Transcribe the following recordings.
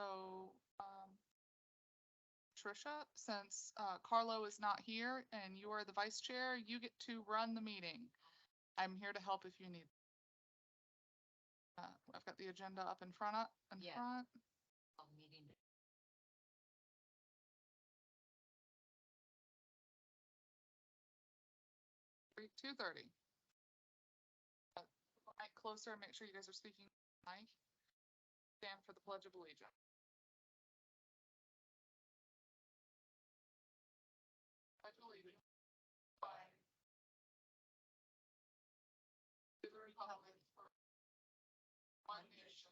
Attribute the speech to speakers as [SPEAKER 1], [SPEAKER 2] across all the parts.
[SPEAKER 1] So, Tricia, since Carlo is not here and you are the vice chair, you get to run the meeting. I'm here to help if you need. I've got the agenda up in front.
[SPEAKER 2] Yeah.
[SPEAKER 1] Front.
[SPEAKER 2] Meeting.
[SPEAKER 1] 2:30. Mic closer. Make sure you guys are speaking. Mic. Stand for the Pledge of Allegiance. Pledge of Allegiance. To the Republic for one nation.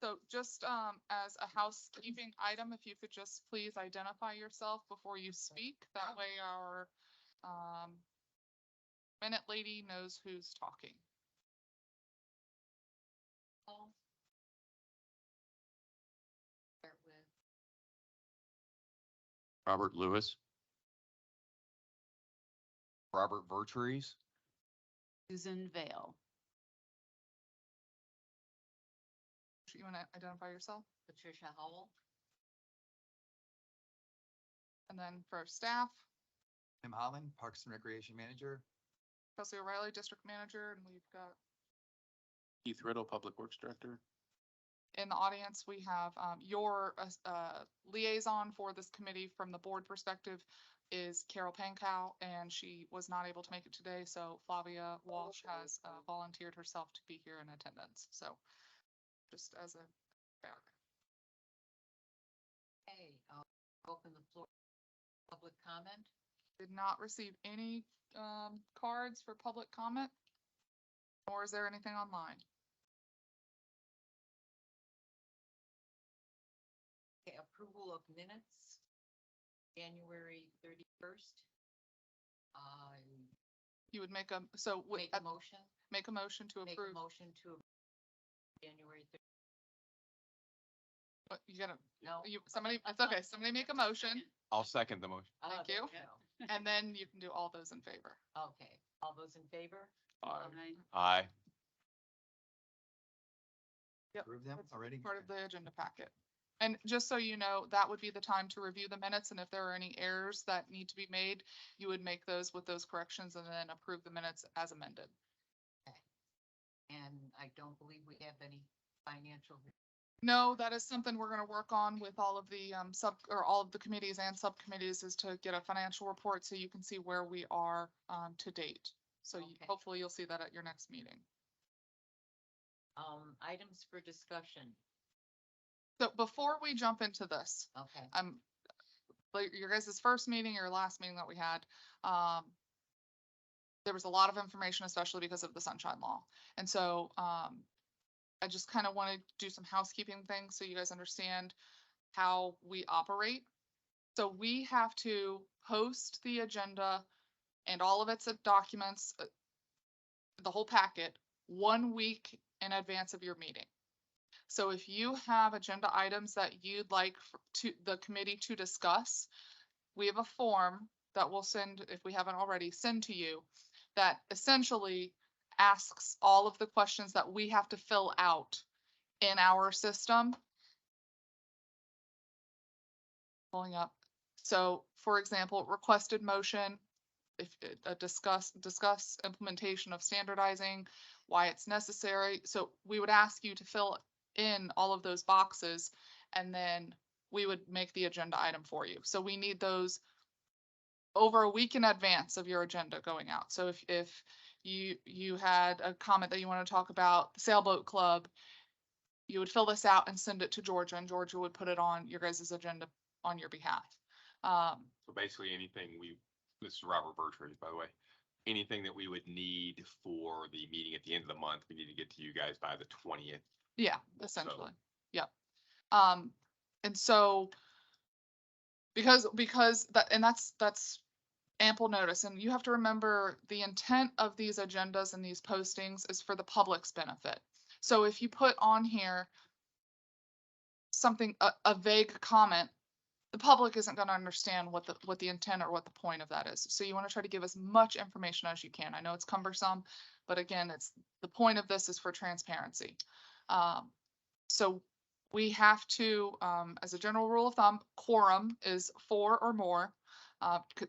[SPEAKER 1] So just as a housekeeping item, if you could just please identify yourself before you speak. That way our minute lady knows who's talking.
[SPEAKER 2] Start with
[SPEAKER 3] Robert Lewis. Robert Vertrees.
[SPEAKER 4] Susan Vale.
[SPEAKER 1] You want to identify yourself?
[SPEAKER 2] Patricia Howell.
[SPEAKER 1] And then for staff,
[SPEAKER 5] Tim Holland, Parks and Recreation Manager.
[SPEAKER 1] Kelsey O'Reilly, District Manager, and we've got
[SPEAKER 3] Keith Riddle, Public Works Director.
[SPEAKER 1] in the audience, we have your liaison for this committee from the board perspective is Carol Pankow, and she was not able to make it today. So Flavia Walsh has volunteered herself to be here in attendance. So just as a
[SPEAKER 2] Hey, I'll open the floor. Public comment.
[SPEAKER 1] did not receive any cards for public comment. Or is there anything online?
[SPEAKER 2] Okay, approval of minutes. January 31st.
[SPEAKER 1] You would make a, so would,
[SPEAKER 2] Make a motion.
[SPEAKER 1] make a motion to
[SPEAKER 2] Make a
[SPEAKER 1] approve.
[SPEAKER 2] motion to January 30th.
[SPEAKER 1] But you gotta,
[SPEAKER 2] No.
[SPEAKER 1] somebody, it's okay, somebody make a motion,
[SPEAKER 3] I'll second the motion.
[SPEAKER 1] Thank
[SPEAKER 2] there
[SPEAKER 1] you.
[SPEAKER 2] we go.
[SPEAKER 1] and then you can do all those in favor.
[SPEAKER 2] Okay, all those in favor?
[SPEAKER 3] Aye.
[SPEAKER 1] Yep,
[SPEAKER 5] Approve them
[SPEAKER 1] that's
[SPEAKER 5] already?
[SPEAKER 1] Part of the agenda packet. And just so you know, that would be the time to review the minutes, and if there are any errors that need to be made, you would make those with those corrections and then approve the minutes as amended.
[SPEAKER 2] And I don't believe we have any financial.
[SPEAKER 1] No, that is something we're gonna work on with all of the all of the committees and subcommittees, is to get a financial report so you can see where we are to date. So
[SPEAKER 2] Okay.
[SPEAKER 1] hopefully you'll see that at your next meeting.
[SPEAKER 2] Items for discussion.
[SPEAKER 1] So before we jump into this,
[SPEAKER 2] Okay.
[SPEAKER 1] like your guys' first meeting or last meeting that we had, there was a lot of information, especially because of the sunshine law. And so, I just kind of want to do some housekeeping things so you guys understand how we operate. So we have to post the agenda and all of its documents, the whole packet, 1 week in advance of your meeting. So if you have agenda items that you'd like to the committee to discuss, we have a form that we'll send, if we haven't already, send to you that essentially asks all of the questions that we have to fill out in our system. Pulling up. So for example, requested motion, if discuss implementation of standardizing, why it's necessary. So we would ask you to fill in all of those boxes, and then we would make the agenda item for you. So we need those over a week in advance of your agenda going out. So if you had a comment that you want to talk about the sailboat club, you would fill this out and send it to Georgia, and Georgia would put it on your guys' agenda on your behalf.
[SPEAKER 3] So basically anything this is Robert Vertrees, by the way, anything that we would need for the meeting at the end of the month, we need to get to you guys by the 20th.
[SPEAKER 1] Yeah, essentially. Yep. And so because that's ample notice, and you have to remember the intent of these agendas and these postings is for the public's benefit. So if you put on here something, a vague comment, the public isn't gonna understand what the intent or what the point of that is. So you wanna try to give as much information as you can. I know it's cumbersome, but again, the point of this is for transparency. So we have to, as a general rule of thumb, quorum is 4 or more,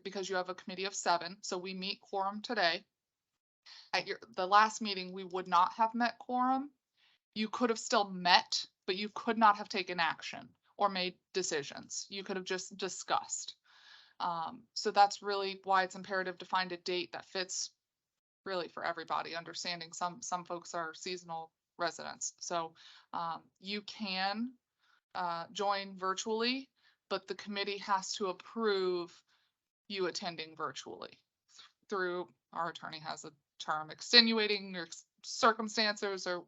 [SPEAKER 1] because you have a committee of 7, so we meet quorum today. At the last meeting, we would not have met quorum. You could have still met, but you could not have taken action or made decisions. You could have just discussed. So that's really why it's imperative to find a date that fits really for everybody, understanding some folks are seasonal residents. So you can join virtually, but the committee has to approve you attending virtually through, our attorney has a term, extenuating your circumstances, or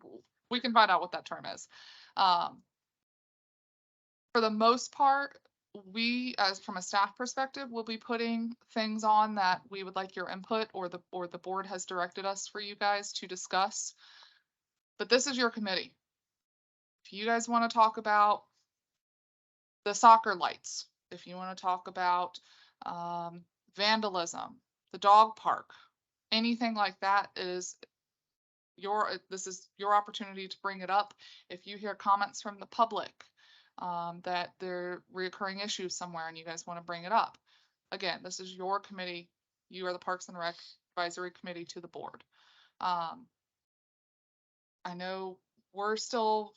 [SPEAKER 1] we can find out what that term is. For the most part, we, as from a staff perspective, will be putting things on that we would like your input, or the board has directed us for you guys to discuss. But this is your committee. If you guys want to talk about the soccer lights, if you want to talk about vandalism, the dog park, anything like that, this is your opportunity to bring it up. If you hear comments from the public, that there are reoccurring issues somewhere and you guys want to bring it up, again, this is your committee. You are the Parks and Rec Advisory Committee to the board. I know we're still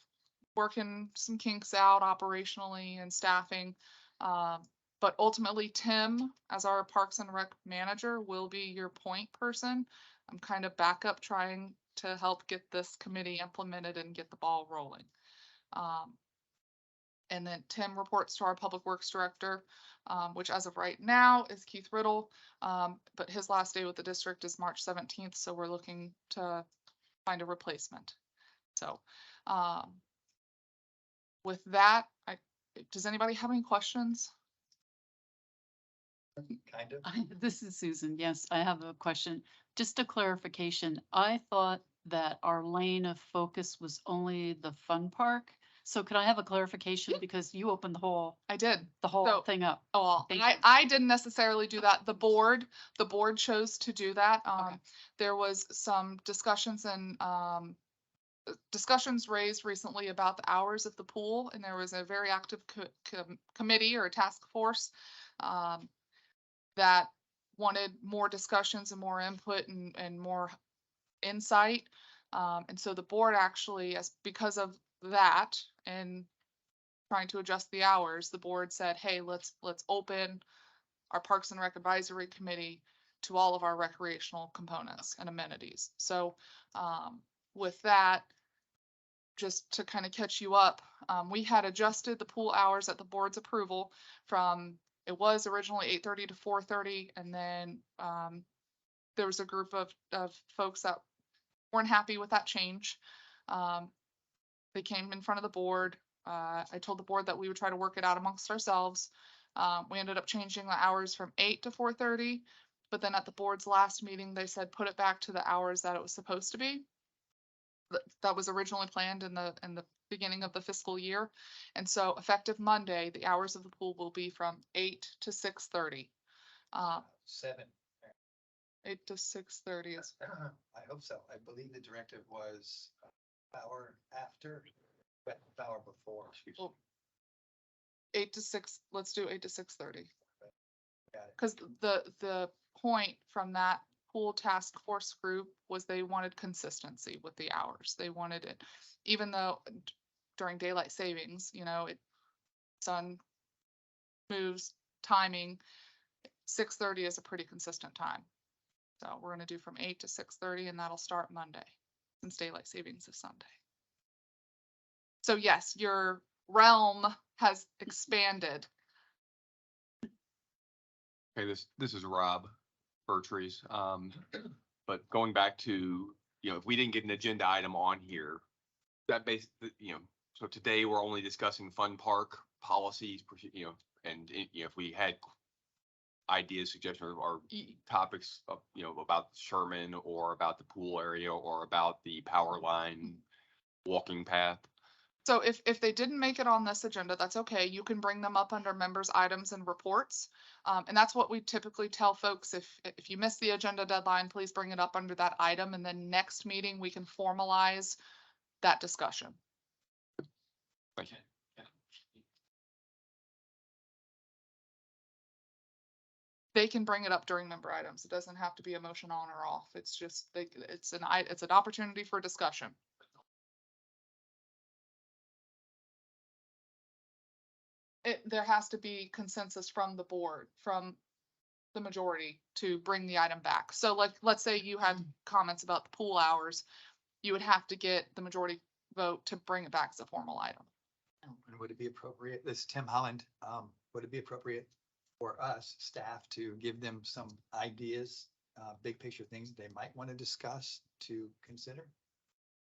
[SPEAKER 1] working some kinks out operationally and staffing. But ultimately, Tim, as our Parks and Rec manager, will be your point person. I'm kind of backup trying to help get this committee implemented and get the ball rolling. And then Tim reports to our Public Works Director, which as of right now is Keith Riddle. But his last day with the district is March 17th, so we're looking to find a replacement. So with that, does anybody have any questions?
[SPEAKER 5] Kind of.
[SPEAKER 4] This is Susan. Yes, I have a question. Just a clarification. I thought that our lane of focus was only the fun park. So could I have a clarification?
[SPEAKER 1] Yeah.
[SPEAKER 4] Because you opened the whole
[SPEAKER 1] I did.
[SPEAKER 4] whole thing up.
[SPEAKER 1] Oh, well,
[SPEAKER 4] Thank
[SPEAKER 1] I,
[SPEAKER 4] you.
[SPEAKER 1] I didn't necessarily do that. The board chose to do that.
[SPEAKER 4] Okay.
[SPEAKER 1] There was some discussions and, discussions raised recently about the hours of the pool, and there was a very active committee or a task force, that wanted more discussions and more input and more insight. And so the board actually, because of that and trying to adjust the hours, the board said, hey, let's open our Parks and Rec Advisory Committee to all of our recreational components and amenities. So with that, just to kind of catch you up, we had adjusted the pool hours at the board's approval from, it was originally 8:30 to 4:30, and then there was a group of folks that weren't happy with that change. They came in front of the board. I told the board that we would try to work it out amongst ourselves. We ended up changing the hours from 8 to 4:30, but then at the board's last meeting, they said, put it back to the hours that it was supposed to be. That was originally planned in the beginning of the fiscal year. And so effective Monday, the hours of the pool will be from 8 to 6:30.
[SPEAKER 5] 7.
[SPEAKER 1] 8 to 6:30 is,
[SPEAKER 5] I hope so. I believe the directive was hour after, but hour before.
[SPEAKER 1] well, 8 to 6, let's do 8 to 6:30.
[SPEAKER 5] Got it.
[SPEAKER 1] Because the point from that pool task force group was they wanted consistency with the hours. They wanted it, even though during daylight savings, sun moves, timing, 6:30 is a pretty consistent time. So we're gonna do from 8 to 6:30, and that'll start Monday, since daylight savings is Sunday. So yes, your realm has expanded.
[SPEAKER 3] Okay, this is Rob Bertries. But going back to, if we didn't get an agenda item on here, that so today we're only discussing fun park policies, and if we had ideas, suggestions, or topics of, about Sherman or about the pool area or about the power line walking path,
[SPEAKER 1] So if they didn't make it on this agenda, that's okay. You can bring them up under members' items and reports. And that's what we typically tell folks. If you miss the agenda deadline, please bring it up under that item. And then next meeting, we can formalize that discussion.
[SPEAKER 3] Thank you.
[SPEAKER 1] They can bring it up during member items. It doesn't have to be a motion on or off. It's just, it's an opportunity for discussion. There has to be consensus from the board, from the majority to bring the item back. So like, let's say you had comments about the pool hours, you would have to get the majority vote to bring it back as a formal item.
[SPEAKER 5] And would it be appropriate, this is Tim Holland, would it be appropriate for us, staff, to give them some ideas, big picture things they might want to discuss to consider?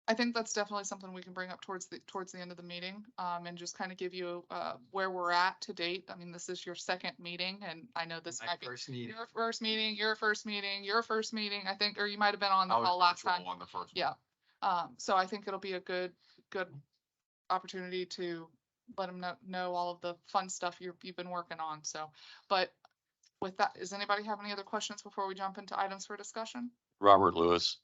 [SPEAKER 1] I think that's definitely something we can bring up towards the end of the meeting, and just kind of give you, where we're at to date. I mean, this is your second meeting, and I know this
[SPEAKER 5] My
[SPEAKER 1] might be
[SPEAKER 5] first meeting.
[SPEAKER 1] your first meeting, your first meeting, I think, or you might have been on the
[SPEAKER 3] I was
[SPEAKER 1] call last
[SPEAKER 3] virtual
[SPEAKER 1] time.
[SPEAKER 3] on the first.
[SPEAKER 1] Yeah. So I think it'll be a good opportunity to let them know all of the fun stuff you've been working on. So, but with that, does anybody have any other questions before we jump into items for discussion?
[SPEAKER 6] Robert Lewis.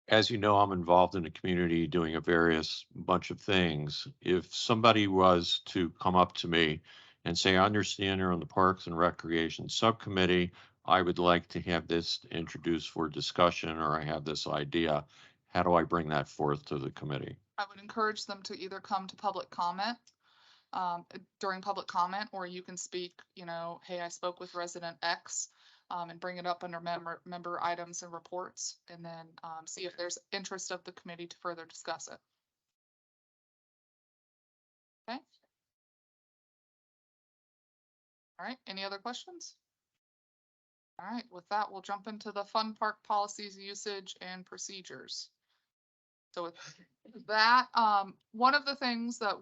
[SPEAKER 6] As you know, I'm involved in the community doing a various bunch of things. If somebody was to come up to me and say, I understand you're on the Parks and Recreation Subcommittee, I would like to have this introduced for discussion, or I have this idea, how do I bring that forth to the committee?
[SPEAKER 1] I would encourage them to either come to public comment during public comment, or you can speak, hey, I spoke with resident X, and bring it up under member items and reports, and then see if there's interest of the committee to further discuss it. Okay. All right, any other questions? All right, with that, we'll jump into the fun park policies, usage, and procedures. So with that, one of the things that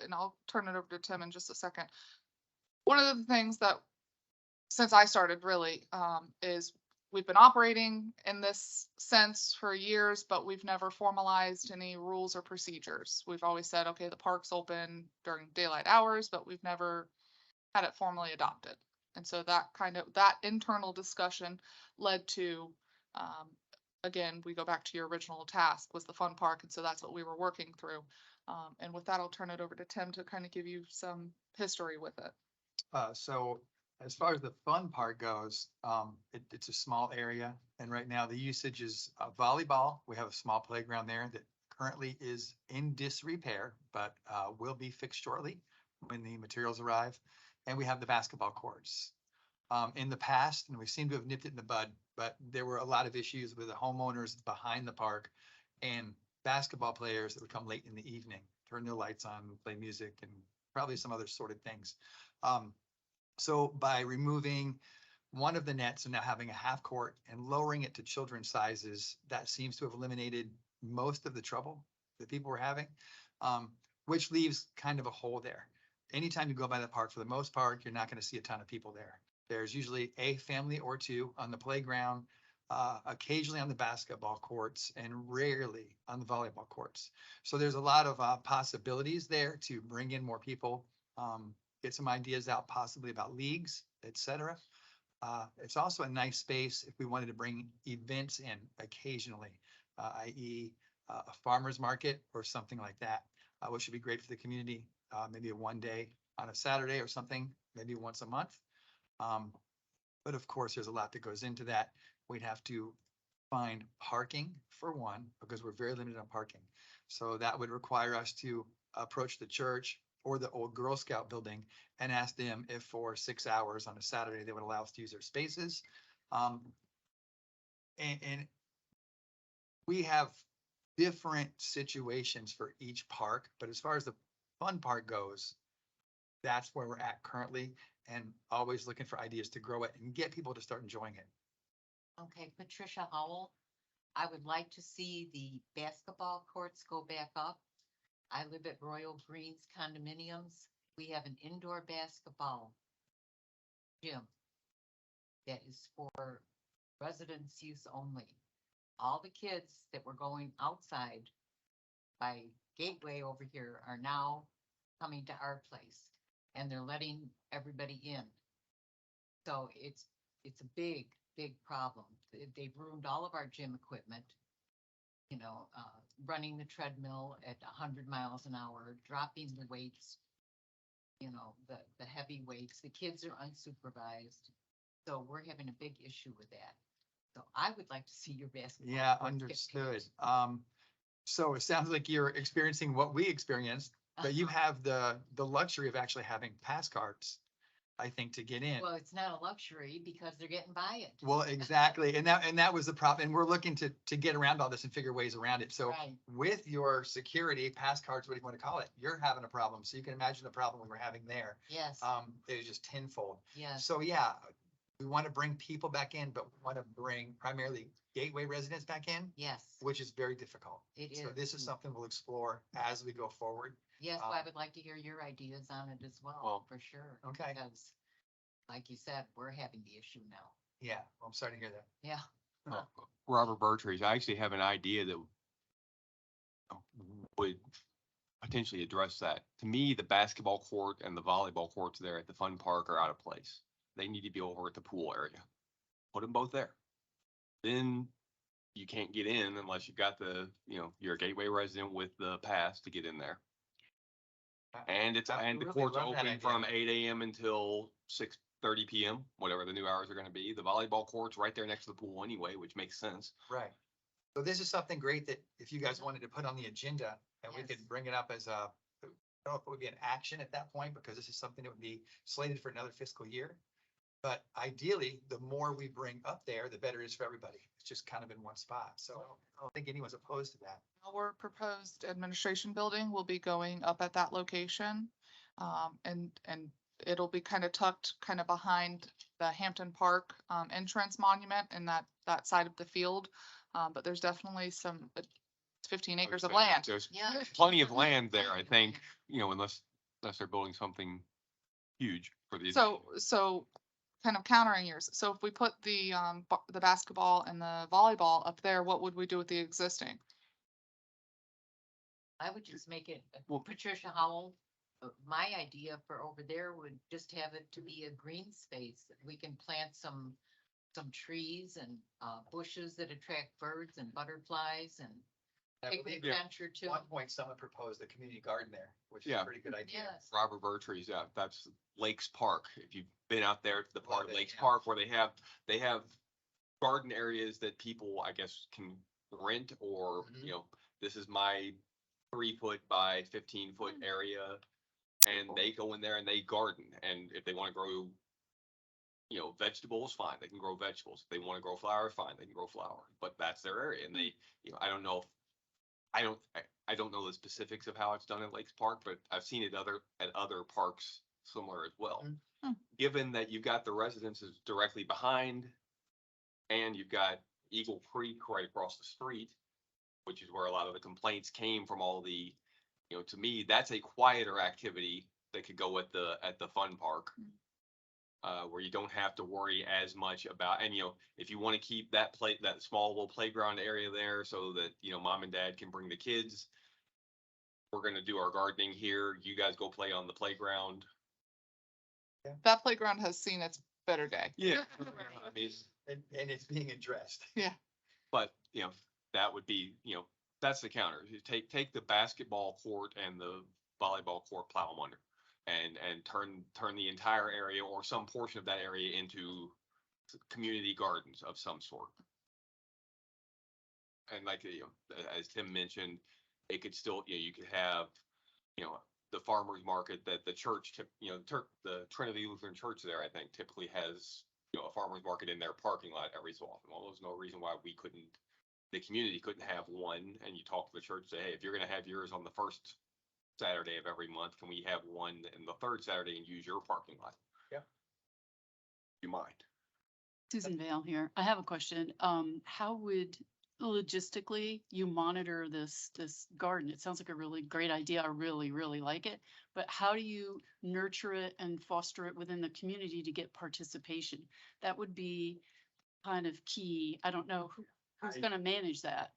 [SPEAKER 1] and I'll turn it over to Tim in just a second. One of the things that, since I started really, is we've been operating in this sense for years, but we've never formalized any rules or procedures. We've always said, okay, the park's open during daylight hours, but we've never had it formally adopted. And so that internal discussion led to, again, we go back to your original task was the fun park. And so that's what we were working through. And with that, I'll turn it over to Tim to kind of give you some history with it.
[SPEAKER 5] So as far as the fun part goes, it's a small area, and right now the usage is volleyball. We have a small playground there that currently is in disrepair, but will be fixed shortly when the materials arrive. And we have the basketball courts. In the past, and we seem to have nipped it in the bud, but there were a lot of issues with the homeowners behind the park and basketball players that would come late in the evening, turn their lights on, play music, and probably some other sorted things. So by removing one of the nets and now having a half court and lowering it to children's sizes, that seems to have eliminated most of the trouble that people were having, which leaves kind of a hole there. Anytime you go by the park, for the most part, you're not going to see a ton of people there. There's usually a family or two on the playground, occasionally on the basketball courts, and rarely on the volleyball courts. So there's a lot of possibilities there to bring in more people, get some ideas out possibly about leagues, etc. It's also a nice space if we wanted to bring events in occasionally, i.e. A farmer's market or something like that, which would be great for the community. Maybe a one day on a Saturday or something, maybe once a month. But of course, there's a lot that goes into that. We'd have to find parking for one, because we're very limited on parking. So that would require us to approach the church or the old Girl Scout building and ask them if for 6 hours on a Saturday, they would allow us to use their spaces. And we have different situations for each park, but as far as the fun part goes, that's where we're at currently, and always looking for ideas to grow it and get people to start enjoying it.
[SPEAKER 2] Okay, Patricia Howell, I would like to see the basketball courts go back up. I live at Royal Greens condominiums. We have an indoor basketball gym that is for residents' use only. All the kids that were going outside by Gateway over here are now coming to our place and they're letting everybody in. So it's a big, big problem. They've ruined all of our gym equipment. You know, running the treadmill at 100 miles an hour, dropping the weights. You know, the heavy weights, the kids are unsupervised. So we're having a big issue with that. So I would like to see your basketball.
[SPEAKER 5] Yeah,
[SPEAKER 2] courts get
[SPEAKER 5] understood.
[SPEAKER 2] painted.
[SPEAKER 5] So it sounds like you're experiencing what we experienced, but you
[SPEAKER 2] Uh-huh.
[SPEAKER 5] have the luxury of actually having pass cards, I think, to get in.
[SPEAKER 2] Well, it's not a luxury because they're getting by it.
[SPEAKER 5] Well, exactly. And that was the problem. And we're looking to get around all this and figure ways around it. So
[SPEAKER 2] Right.
[SPEAKER 5] with your security, pass cards, what do you want to call it? You're having a problem. So you can imagine the problem we were having there.
[SPEAKER 2] Yes,
[SPEAKER 5] It was just tenfold.
[SPEAKER 2] yes,
[SPEAKER 5] So yeah, we want to bring people back in, but we want to bring primarily Gateway residents back in,
[SPEAKER 2] yes,
[SPEAKER 5] which is very difficult.
[SPEAKER 2] it
[SPEAKER 5] So
[SPEAKER 2] is.
[SPEAKER 5] this is something we'll explore as we go forward.
[SPEAKER 2] Yes, well, I would like to hear your ideas on it as well,
[SPEAKER 3] Well,
[SPEAKER 2] for sure.
[SPEAKER 5] okay.
[SPEAKER 2] Because, like you said, we're having the issue now.
[SPEAKER 5] Yeah, well, I'm sorry to hear that.
[SPEAKER 2] Yeah.
[SPEAKER 3] Robert Bertries, I actually have an idea that would potentially address that. To me, the basketball court and the volleyball courts there at the fun park are out of place. They need to be over at the pool area. Put them both there. Then you can't get in unless you've got you're a Gateway resident with the pass to get in there. And the
[SPEAKER 5] Really
[SPEAKER 3] court's
[SPEAKER 5] love that
[SPEAKER 3] open from
[SPEAKER 5] idea.
[SPEAKER 3] 8 a.m. until 6:30 p.m., whatever the new hours are gonna be. The volleyball court's right there next to the pool anyway, which makes sense.
[SPEAKER 5] Right. So this is something great that if you guys wanted to put on the agenda and we
[SPEAKER 2] Yes.
[SPEAKER 5] could bring it up as I don't know if it would be an action at that point, because this is something that would be slated for another fiscal year. But ideally, the more we bring up there, the better it is for everybody. It's just kind of in one spot. So I don't think anyone's opposed to that.
[SPEAKER 1] Our proposed administration building will be going up at that location. And it'll be kind of tucked kind of behind the Hampton Park entrance monument and that side of the field. But there's definitely some 15 acres of land.
[SPEAKER 3] There's
[SPEAKER 2] Yeah.
[SPEAKER 3] plenty of land there, I think, unless they're building something huge for the.
[SPEAKER 1] So kind of countering yours. So if we put the basketball and the volleyball up there, what would we do with the existing?
[SPEAKER 2] I would just make it,
[SPEAKER 3] Well-
[SPEAKER 2] Patricia Howell, my idea for over there would just have it to be a green space. We can plant some trees and bushes that attract birds and butterflies and
[SPEAKER 5] I
[SPEAKER 2] picnic
[SPEAKER 5] believe
[SPEAKER 2] bench or
[SPEAKER 5] at
[SPEAKER 2] two.
[SPEAKER 5] one point, someone proposed a community garden there, which is a
[SPEAKER 3] Yeah.
[SPEAKER 5] pretty good idea.
[SPEAKER 2] Yes,
[SPEAKER 3] Robert Bertries, yeah, that's Lakes Park. If you've been out there to the part of
[SPEAKER 5] Love it,
[SPEAKER 3] Lakes
[SPEAKER 2] yeah.
[SPEAKER 3] Park where they have garden areas that people, I guess, can rent or,
[SPEAKER 5] Mhm.
[SPEAKER 3] this is my 3 foot by 15 foot area. And they go in there and they garden. And if they want to grow, vegetables, fine, they can grow vegetables. If they want to grow flowers, fine, they can grow flowers, but that's their area. And they, I don't know if I don't know the specifics of how it's done at Lakes Park, but I've seen it at other parks similar as well.
[SPEAKER 1] Hmm.
[SPEAKER 3] Given that you've got the residences directly behind and you've got Eagle Creek right across the street, which is where a lot of the complaints came from all the, to me, that's a quieter activity that could go at the fun park. Where you don't have to worry as much about, and if you want to keep that small little playground area there so that, mom and dad can bring the kids. We're gonna do our gardening here. You guys go play on the playground.
[SPEAKER 1] That playground has seen its better day.
[SPEAKER 3] Yeah. I mean,
[SPEAKER 5] And it's being addressed.
[SPEAKER 3] but, that would be, that's the counter. You take the basketball court and the volleyball court, plow them under. And turn the entire area or some portion of that area into community gardens of some sort. And like, as Tim mentioned, it could still, you could have, the farmer's market that the church, the Trinity Lutheran Church there, I think typically has, a farmer's market in their parking lot every so often. Well, there's no reason why the community couldn't have one, and you talk to the church, say, hey, if you're gonna have yours on the first Saturday of every month, can we have one in the third Saturday and use your parking lot?
[SPEAKER 5] Yeah.
[SPEAKER 3] You mind?
[SPEAKER 4] Susan Vale here. I have a question. How would logistically you monitor this garden? It sounds like a really great idea. I really, really like it. But how do you nurture it and foster it within the community to get participation? That would be kind of key. I don't know who's
[SPEAKER 5] I-
[SPEAKER 4] going to manage that.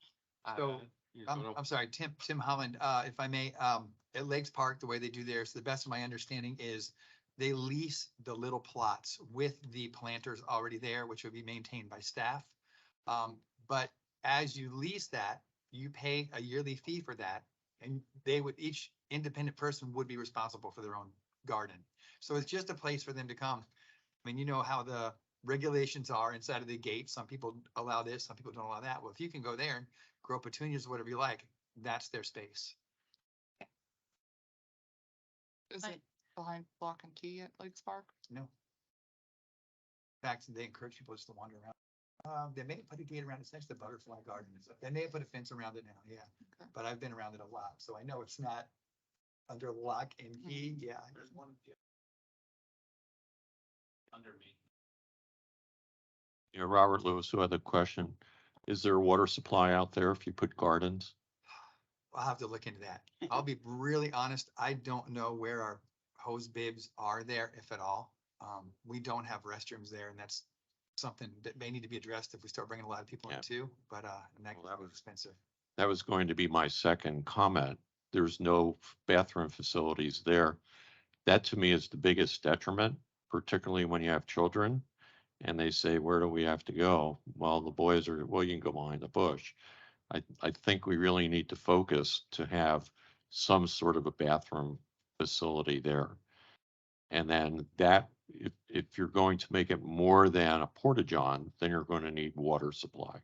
[SPEAKER 5] So I'm sorry, Tim Holland, if I may, at Lakes Park, the way they do theirs, to the best of my understanding is they lease the little plots with the planters already there, which would be maintained by staff. But as you lease that, you pay a yearly fee for that, and each independent person would be responsible for their own garden. So it's just a place for them to come. I mean, you know how the regulations are inside of the gate. Some people allow this, some people don't allow that. Well, if you can go there and grow petunias, whatever you like, that's their space.
[SPEAKER 1] Is
[SPEAKER 4] I-
[SPEAKER 1] it behind Block and Key at Lakes Park?
[SPEAKER 5] No. In fact, they encourage people just to wander around. They may put a gate around it, it's next to the butterfly garden. They may have put a fence around it now, yeah.
[SPEAKER 1] Okay.
[SPEAKER 5] But I've been around it a lot, so I know it's not under lock and key, yeah. There's one. Under me.
[SPEAKER 6] Yeah, Robert Lewis, who had the question, is there a water supply out there if you put gardens?
[SPEAKER 5] I'll have to look into that. I'll be really honest, I don't know where our hose bibs are there, if at all. We don't have restrooms there, and that's something that may need to be addressed if we start bringing a lot of people in
[SPEAKER 6] Yeah.
[SPEAKER 5] too, but, and that
[SPEAKER 6] Well, that
[SPEAKER 5] was
[SPEAKER 6] was-
[SPEAKER 5] expensive.
[SPEAKER 6] That was going to be my second comment. There's no bathroom facilities there. That to me is the biggest detriment, particularly when you have children. And they say, where do we have to go? Well, the boys are, well, you can go behind the bush. I think we really need to focus to have some sort of a bathroom facility there. And then that, if you're going to make it more than a porta-john, then you're going to need water supply.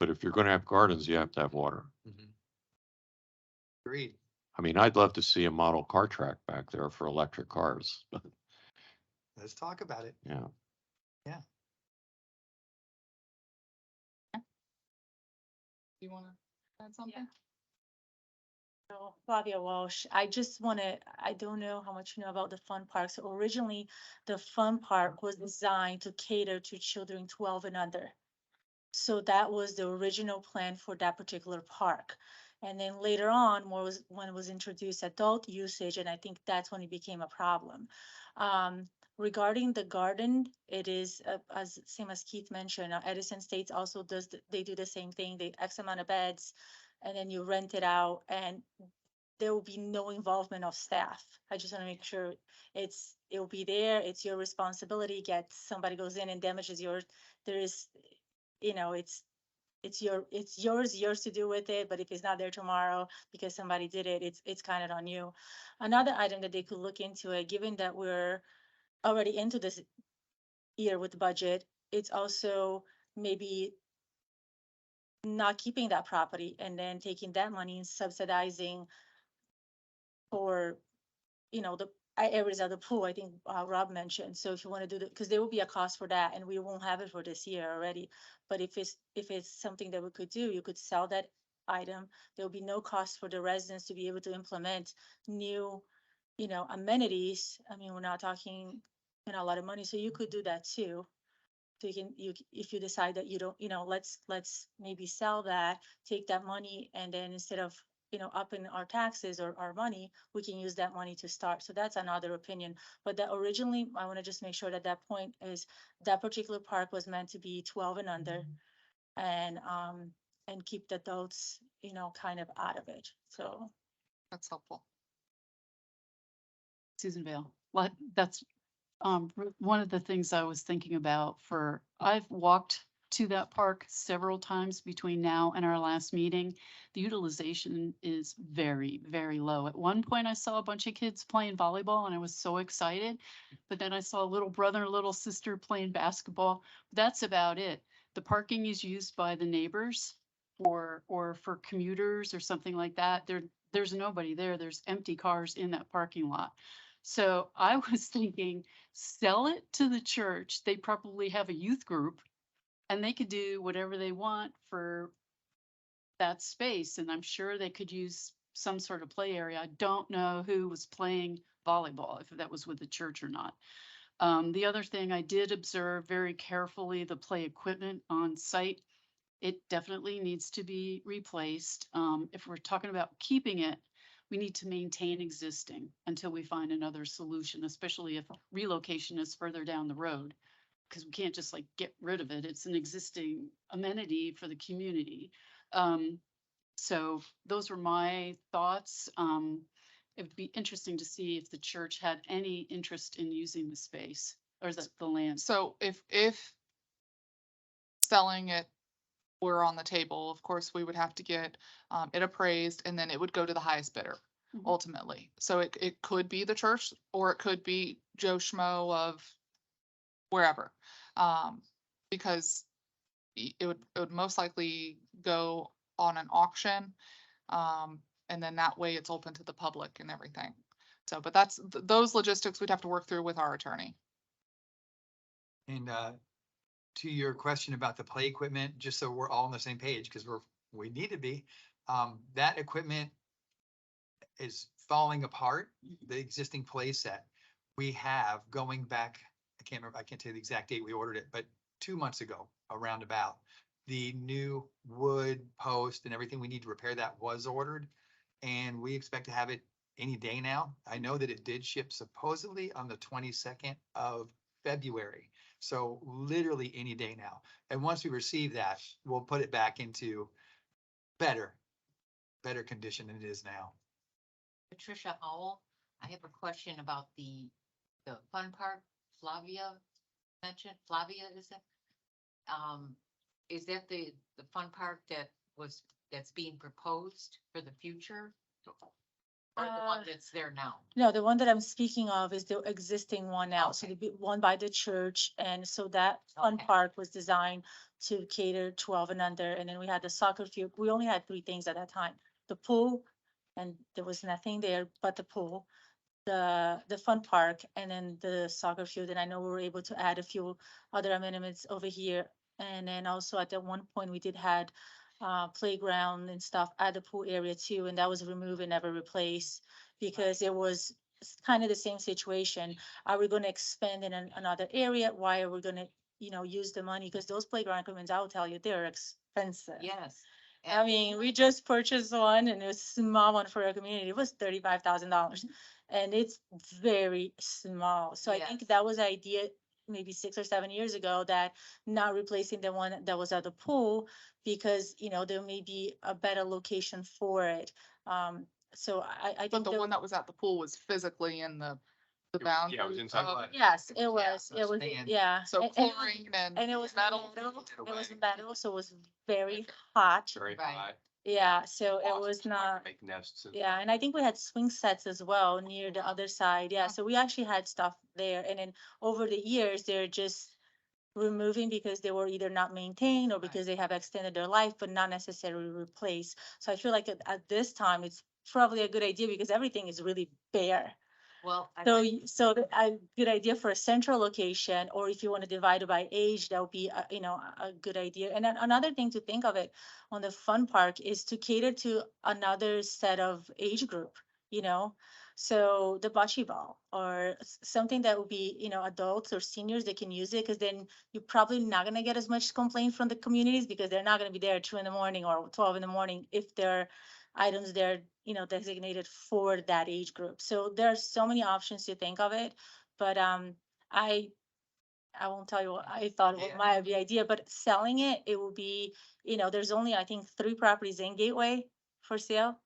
[SPEAKER 6] But if you're going to have gardens, you have to have water.
[SPEAKER 5] Agreed.
[SPEAKER 6] I mean, I'd love to see a model car track back there for electric cars.
[SPEAKER 5] Let's talk about it.
[SPEAKER 6] Yeah.
[SPEAKER 1] You want to add something?
[SPEAKER 7] So, Flavia Walsh, I just want to, I don't know how much you know about the fun park. So originally, the fun park was designed to cater to children 12 and under. So that was the original plan for that particular park. And then later on, when it was introduced adult usage, and I think that's when it became a problem. Regarding the garden, it is, as same as Keith mentioned, Edison States also does, they do the same thing, they X amount of beds, and then you rent it out, and there will be no involvement of staff. I just want to make sure it will be there, it's your responsibility, somebody goes in and damages yours, there is, it's yours to do with it, but if it's not there tomorrow because somebody did it, it's kind of on you. Another item that they could look into it, given that we're already into this year with the budget, it's also maybe not keeping that property and then taking that money and subsidizing for, the areas of the pool, I think Rob mentioned. So if you want to do because there will be a cost for that, and we won't have it for this year already. But if it's something that we could do, you could sell that item. There will be no cost for the residents to be able to implement new, amenities. I mean, we're not talking, a lot of money, so you could do that too. So if you decide that you don't, let's maybe sell that, take that money, and then instead of, upping our taxes or our money, we can use that money to start. So that's another opinion. But that originally, I want to just make sure that point is that particular park was meant to be 12 and under, and keep the adults, kind of out of it. So.
[SPEAKER 1] That's helpful.
[SPEAKER 4] Susan Vale, that's one of the things I was thinking about I've walked to that park several times between now and our last meeting. The utilization is very, very low. At one point, I saw a bunch of kids playing volleyball and I was so excited. But then I saw a little brother and little sister playing basketball. That's about it. The parking is used by the neighbors or for commuters or something like that. There's nobody there. There's empty cars in that parking lot. So I was thinking, sell it to the church. They probably have a youth group and they could do whatever they want for that space. And I'm sure they could use some sort of play area. I don't know who was playing volleyball, if that was with the church or not. The other thing I did observe very carefully, the play equipment on site, it definitely needs to be replaced. If we're talking about keeping it, we need to maintain existing until we find another solution, especially if relocation is further down the road. Because we can't just get rid of it. It's an existing amenity for the community. So those were my thoughts. It'd be interesting to see if the church had any interest in using the space or the land.
[SPEAKER 1] So if selling it were on the table, of course, we would have to get it appraised and then it would go to the highest bidder
[SPEAKER 4] Mhm.
[SPEAKER 1] ultimately. So it could be the church or it could be Joe Schmo of wherever. Because it would most likely go on an auction. And then that way it's open to the public and everything. So, but those logistics we'd have to work through with our attorney.
[SPEAKER 5] And to your question about the play equipment, just so we're all on the same page, because we need to be, that equipment is falling apart, the existing play set. We have going back, I can't remember, I can't tell you the exact date we ordered it, but 2 months ago, around about. The new wood post and everything we need to repair that was ordered. And we expect to have it any day now. I know that it did ship supposedly on the 22nd of February. So literally any day now. And once we receive that, we'll put it back into better condition than it is now.
[SPEAKER 2] Patricia Howell, I have a question about the fun park Flavia mentioned. Flavia, is it? Is that the fun park that's being proposed for the future? Or the one that's there now?
[SPEAKER 7] No, the one that I'm speaking of is the existing one now, so
[SPEAKER 2] Okay.
[SPEAKER 7] the one by the church, and so that fun
[SPEAKER 2] Okay.
[SPEAKER 7] park was designed to cater 12 and under, and then we had the soccer field. We only had three things at that time: the pool, and there was nothing there but the pool, the fun park, and then the soccer field. And I know we were able to add a few other amendments over here. And then also at that one point, we did had playground and stuff at the pool area too, and that was removed and never replaced because it was kind of the same situation. Are we gonna expand in another area? Why are we gonna, use the money? Because those playground equipments, I'll tell you, they're expensive.
[SPEAKER 2] Yes.
[SPEAKER 7] I mean, we just purchased one and it was a small one for our community. It was $35,000 and it's very small. So I think
[SPEAKER 2] Yes.
[SPEAKER 7] that was the idea maybe 6 or 7 years ago, that not replacing the one that was at the pool because, there may be a better location for it. So I
[SPEAKER 1] But
[SPEAKER 7] think
[SPEAKER 1] the
[SPEAKER 7] there-
[SPEAKER 1] one that was at the pool was physically in the
[SPEAKER 3] Yeah, it
[SPEAKER 1] boundary.
[SPEAKER 3] was inside.
[SPEAKER 1] of-
[SPEAKER 7] Yes, it
[SPEAKER 5] Yeah,
[SPEAKER 7] was,
[SPEAKER 5] that's
[SPEAKER 7] it was,
[SPEAKER 5] sand.
[SPEAKER 7] yeah.
[SPEAKER 1] So
[SPEAKER 7] And
[SPEAKER 1] chlorine and
[SPEAKER 7] it was
[SPEAKER 1] metal.
[SPEAKER 7] it was metal, so it was very hot.
[SPEAKER 3] Very
[SPEAKER 2] Right.
[SPEAKER 3] high.
[SPEAKER 7] Yeah, so it
[SPEAKER 3] Wasps
[SPEAKER 7] was
[SPEAKER 3] like to
[SPEAKER 7] not,
[SPEAKER 3] Make nests.
[SPEAKER 7] yeah, and I think we had swing sets as well near the other side. Yeah,
[SPEAKER 1] Huh.
[SPEAKER 7] so we actually had stuff there. And then over the years, they're just removing because they were either not maintained or
[SPEAKER 2] Right.
[SPEAKER 7] because they have extended their life, but not necessarily replaced. So I feel like at this time, it's probably a good idea because everything is really bare.
[SPEAKER 2] Well,
[SPEAKER 7] So, a good idea for a central location, or if you want to divide it by age, that would be, a good idea. And then another thing to think of it on the fun park is to cater to another set of age group, you know? So the bocce ball or something that would be, adults or seniors that can use it, because then you're probably not gonna get as much complaint from the communities because they're not gonna be there at 2 a.m. or 12 a.m. if they're items there, designated for that age group. So there are so many options to think of it, but I won't tell you what I thought
[SPEAKER 5] Yeah.
[SPEAKER 7] what my the idea, but selling it, it will be, there's only, I think, 3 properties in Gateway for sale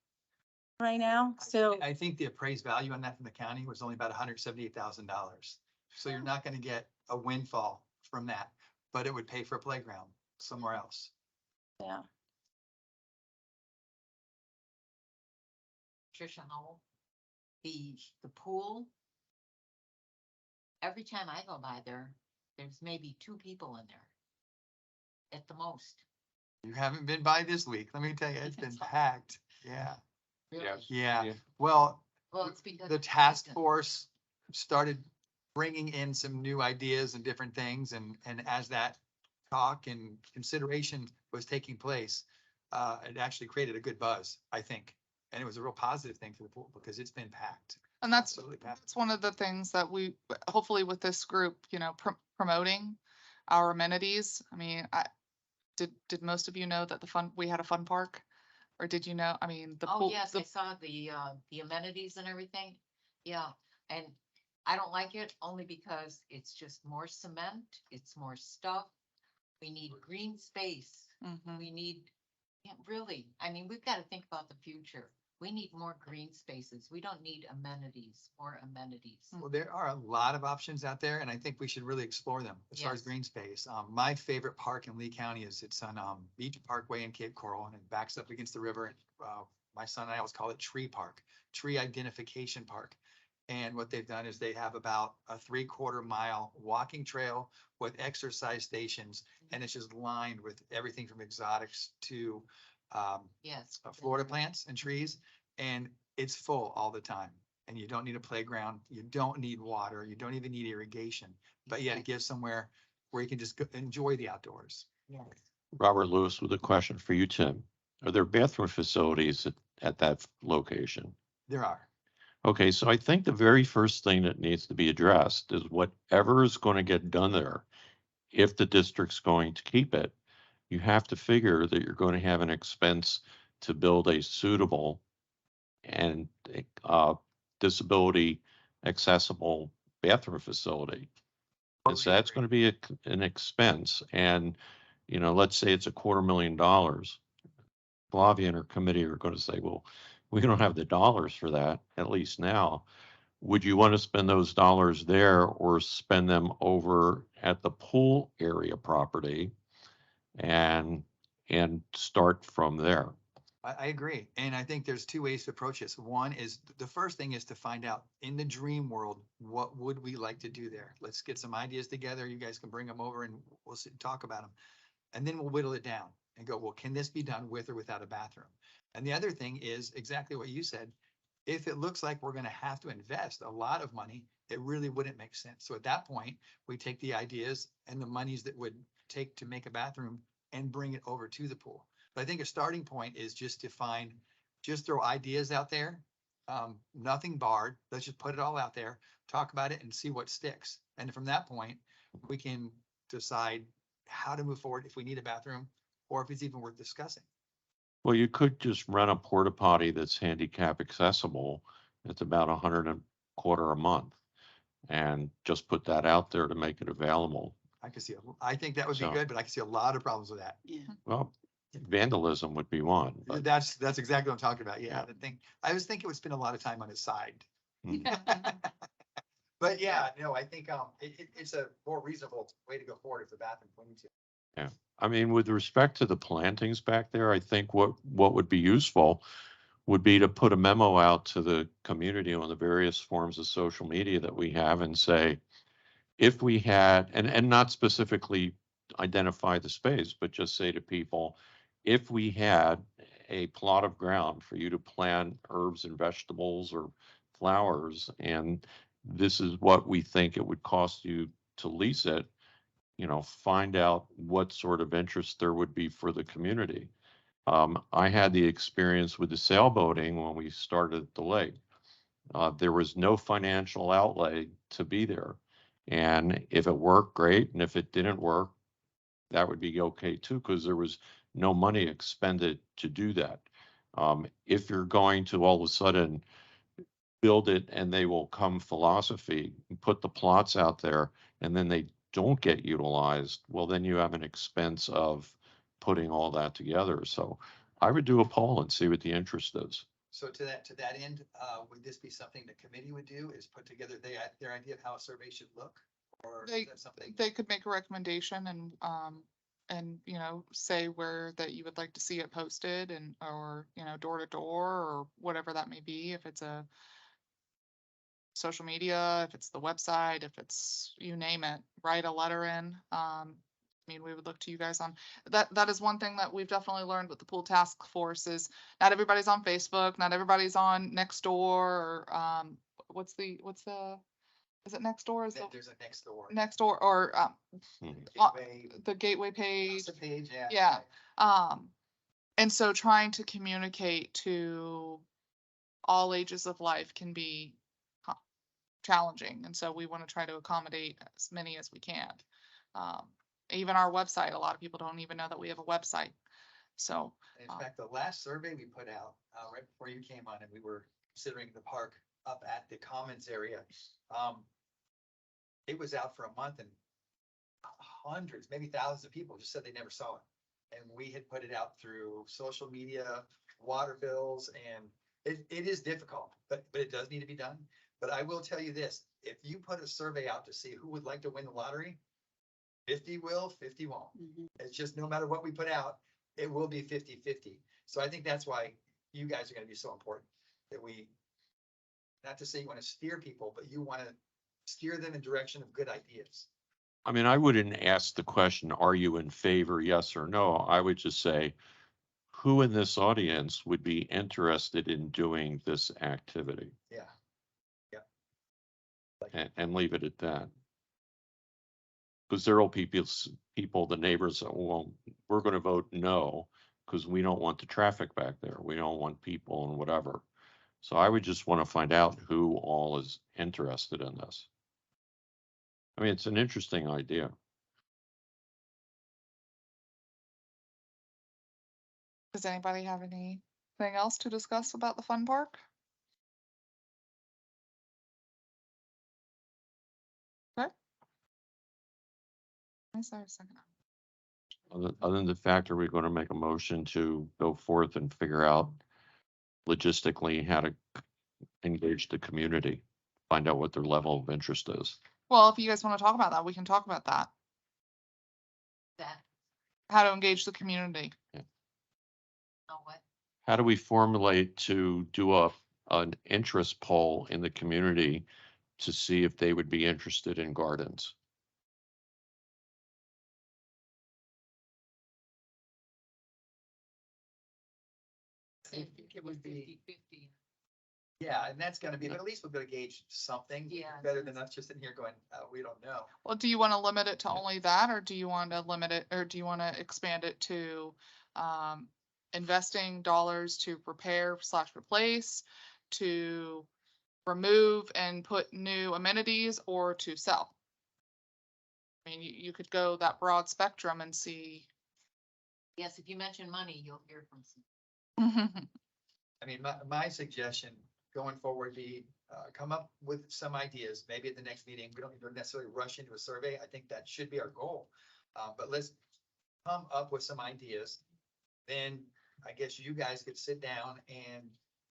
[SPEAKER 7] right now. So
[SPEAKER 5] I think the appraised value on that from the county was only about $178,000. So you're not gonna get a windfall from that, but it would pay for a playground somewhere else.
[SPEAKER 7] yeah,
[SPEAKER 2] Patricia Howell, the pool. Every time I go by there, there's maybe 2 people in there. At the most.
[SPEAKER 5] You haven't been by this week, let me tell you, it's been packed. Yeah,
[SPEAKER 2] Really.
[SPEAKER 5] yeah.
[SPEAKER 3] Yeah.
[SPEAKER 5] Well,
[SPEAKER 2] Well, it's because.
[SPEAKER 5] the
[SPEAKER 2] of
[SPEAKER 5] task
[SPEAKER 2] season.
[SPEAKER 5] force started bringing in some new ideas and different things, and as that talk and consideration was taking place, it actually created a good buzz, I think. And it was a real positive thing for the pool because it's been packed.
[SPEAKER 1] And that's
[SPEAKER 5] Absolutely packed.
[SPEAKER 1] That's one of the things that we, hopefully with this group, promoting our amenities. I mean, did most of you know that we had a fun park? Or did you know, I mean, the
[SPEAKER 2] Oh,
[SPEAKER 1] pool,
[SPEAKER 2] yes, I saw the amenities and everything. Yeah, and I don't like it only because it's just more cement, it's more stuff. We need green space.
[SPEAKER 1] Mhm.
[SPEAKER 2] We need Yeah, really, I mean, we've got to think about the future. We need more green spaces. We don't need amenities, more amenities.
[SPEAKER 5] Well, there are a lot of options out there, and I think we should really explore them as far as
[SPEAKER 2] Yes.
[SPEAKER 5] green space. My favorite park in Lee County it's on, Beach Parkway in Cape Coral, and it backs up against the river. And my son and I always call it Tree Park, Tree Identification Park. And what they've done is they have about a 3/4 mile walking trail with exercise stations, and it's just lined with everything from exotics to,
[SPEAKER 2] Yes.
[SPEAKER 5] Florida plants and trees, and it's full all the time. And you don't need a playground, you don't need water, you don't even need irrigation, but yet it gives somewhere where you can just go enjoy the outdoors.
[SPEAKER 2] Yes.
[SPEAKER 6] Robert Lewis with a question for you, Tim. Are there bathroom facilities at that location?
[SPEAKER 5] There are.
[SPEAKER 6] Okay, so I think the very first thing that needs to be addressed is whatever is going to get done there, if the district's going to keep it, you have to figure that you're going to have an expense to build a suitable and disability accessible bathroom facility. And so that's going to be an expense. And, you know, let's say it's $250,000. Flavia and her committee are going to say, well, we don't have the dollars for that, at least now. Would you want to spend those dollars there or spend them over at the pool area property and start from there?
[SPEAKER 5] I agree. And I think there's two ways to approach this. One is, the first thing is to find out in the dream world, what would we like to do there? Let's get some ideas together. You guys can bring them over and we'll talk about them. And then we'll whittle it down and go, well, can this be done with or without a bathroom? And the other thing is exactly what you said. If it looks like we're going to have to invest a lot of money, it really wouldn't make sense. So at that point, we take the ideas and the monies that would take to make a bathroom and bring it over to the pool. But I think a starting point is just to just throw ideas out there. Nothing barred. Let's just put it all out there, talk about it and see what sticks. And from that point, we can decide how to move forward, if we need a bathroom or if it's even worth discussing.
[SPEAKER 6] Well, you could just rent a porta potty that's handicap accessible. It's about $125 a month. And just put that out there to make it available.
[SPEAKER 5] I think that would be
[SPEAKER 6] So-
[SPEAKER 5] good, but I can see a lot of problems with that.
[SPEAKER 4] Yeah.
[SPEAKER 6] Well, vandalism would be one, but
[SPEAKER 5] That's exactly what I'm talking about. Yeah, I was thinking it would spend a lot of time on his side. But yeah, no, I think, it's a more reasonable way to go forward if the bathroom, we need to.
[SPEAKER 6] I mean, with respect to the plantings back there, I think what would be useful would be to put a memo out to the community on the various forms of social media that we have and say, if we had, and not specifically identify the space, but just say to people, if we had a plot of ground for you to plant herbs and vegetables or flowers, and this is what we think it would cost you to lease it, you know, find out what sort of interest there would be for the community. I had the experience with the sailboating when we started the lake. There was no financial outlay to be there. And if it worked, great. And if it didn't work, that would be okay too, because there was no money expended to do that. If you're going to all of a sudden build it and they will come philosophy, and put the plots out there, and then they don't get utilized, well, then you have an expense of putting all that together. So I would do a poll and see what the interest is.
[SPEAKER 5] So to that end, would this be something the committee would do, is put together their idea of how a survey should look? Or is that something?
[SPEAKER 1] They could make a recommendation and, you know, say where that you would like to see it posted and, or, you know, door to door or whatever that may be. If it's a social media, if it's the website, if it's, you name it, write a letter in. I mean, we would look to you guys on that. That is one thing that we've definitely learned with the pool task force is not everybody's on Facebook, not everybody's on Nextdoor or, what's the, is it Nextdoor? Is
[SPEAKER 5] There's a next door.
[SPEAKER 1] Nextdoor or,
[SPEAKER 5] Gateway,
[SPEAKER 1] the gateway page?
[SPEAKER 5] the page, yeah.
[SPEAKER 1] Yeah. And so trying to communicate to all ages of life can be challenging. And so we want to try to accommodate as many as we can. Even our website, a lot of people don't even know that we have a website. So,
[SPEAKER 5] In fact, the last survey we put out, right before you came on, and we were considering the park up at the commons area. It was out for a month and hundreds, maybe thousands of people just said they never saw it. and we had put it out through social media, water bills, and it is difficult, but it does need to be done. But I will tell you this, if you put a survey out to see who would like to win the lottery, 50 will, 50 won't.
[SPEAKER 4] Mhm.
[SPEAKER 5] It's just no matter what we put out, it will be 50-50. So I think that's why you guys are gonna be so important, that we, not to say you wanna steer people, but you wanna steer them in direction of good ideas.
[SPEAKER 6] I mean, I wouldn't ask the question, are you in favor, yes or no? I would just say, who in this audience would be interested in doing this activity?
[SPEAKER 5] Yeah.
[SPEAKER 6] And leave it at that. Because there will be people, the neighbors, that, well, we're gonna vote no, because we don't want the traffic back there. We don't want people and whatever. So I would just want to find out who all is interested in this. I mean, it's an interesting idea.
[SPEAKER 1] Does anybody have anything else to discuss about the fun park? Okay. Is there a second?
[SPEAKER 6] Other than the fact, are we going to make a motion to go forth and figure out logistically how to engage the community, find out what their level of interest is?
[SPEAKER 1] Well, if you guys want to talk about that, we can talk about that.
[SPEAKER 2] That,
[SPEAKER 1] How to engage the community.
[SPEAKER 2] know what?
[SPEAKER 6] How do we formulate to do an interest poll in the community to see if they would be interested in gardens?
[SPEAKER 2] Say
[SPEAKER 5] think it would be-
[SPEAKER 2] 50-50.
[SPEAKER 5] Yeah, and that's gonna be, but at least we'll be able to gauge something.
[SPEAKER 2] Yeah.
[SPEAKER 5] Better than us just sitting here going, we don't know.
[SPEAKER 1] Well, do you want to limit it to only that, or do you want to limit it, or do you want to expand it to investing dollars to repair/replace, to remove and put new amenities, or to sell? I mean, you could go that broad spectrum and see.
[SPEAKER 2] Yes, if you mention money, you'll hear from some.
[SPEAKER 5] I mean, my suggestion going forward be, come up with some ideas, maybe at the next meeting. We don't need to necessarily rush into a survey. I think that should be our goal. But let's come up with some ideas. Then I guess you guys could sit down and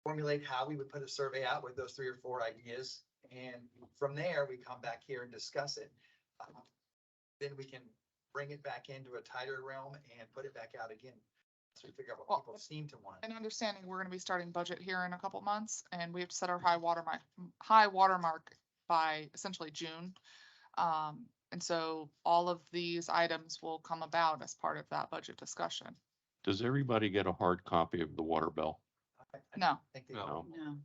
[SPEAKER 5] formulate how we would put a survey out with those 3 or 4 ideas. And from there, we come back here and discuss it. Then we can bring it back into a tighter realm and put it back out again. So we figure out what
[SPEAKER 1] Well,
[SPEAKER 5] people seem to want.
[SPEAKER 1] And understanding we're gonna be starting budget here in a couple months, and we have to set our high watermark by essentially June. And so all of these items will come about as part of that budget discussion.
[SPEAKER 6] Does everybody get a hard copy of the water bill?
[SPEAKER 5] I
[SPEAKER 1] No,
[SPEAKER 5] think they
[SPEAKER 3] No.
[SPEAKER 5] will.
[SPEAKER 4] No.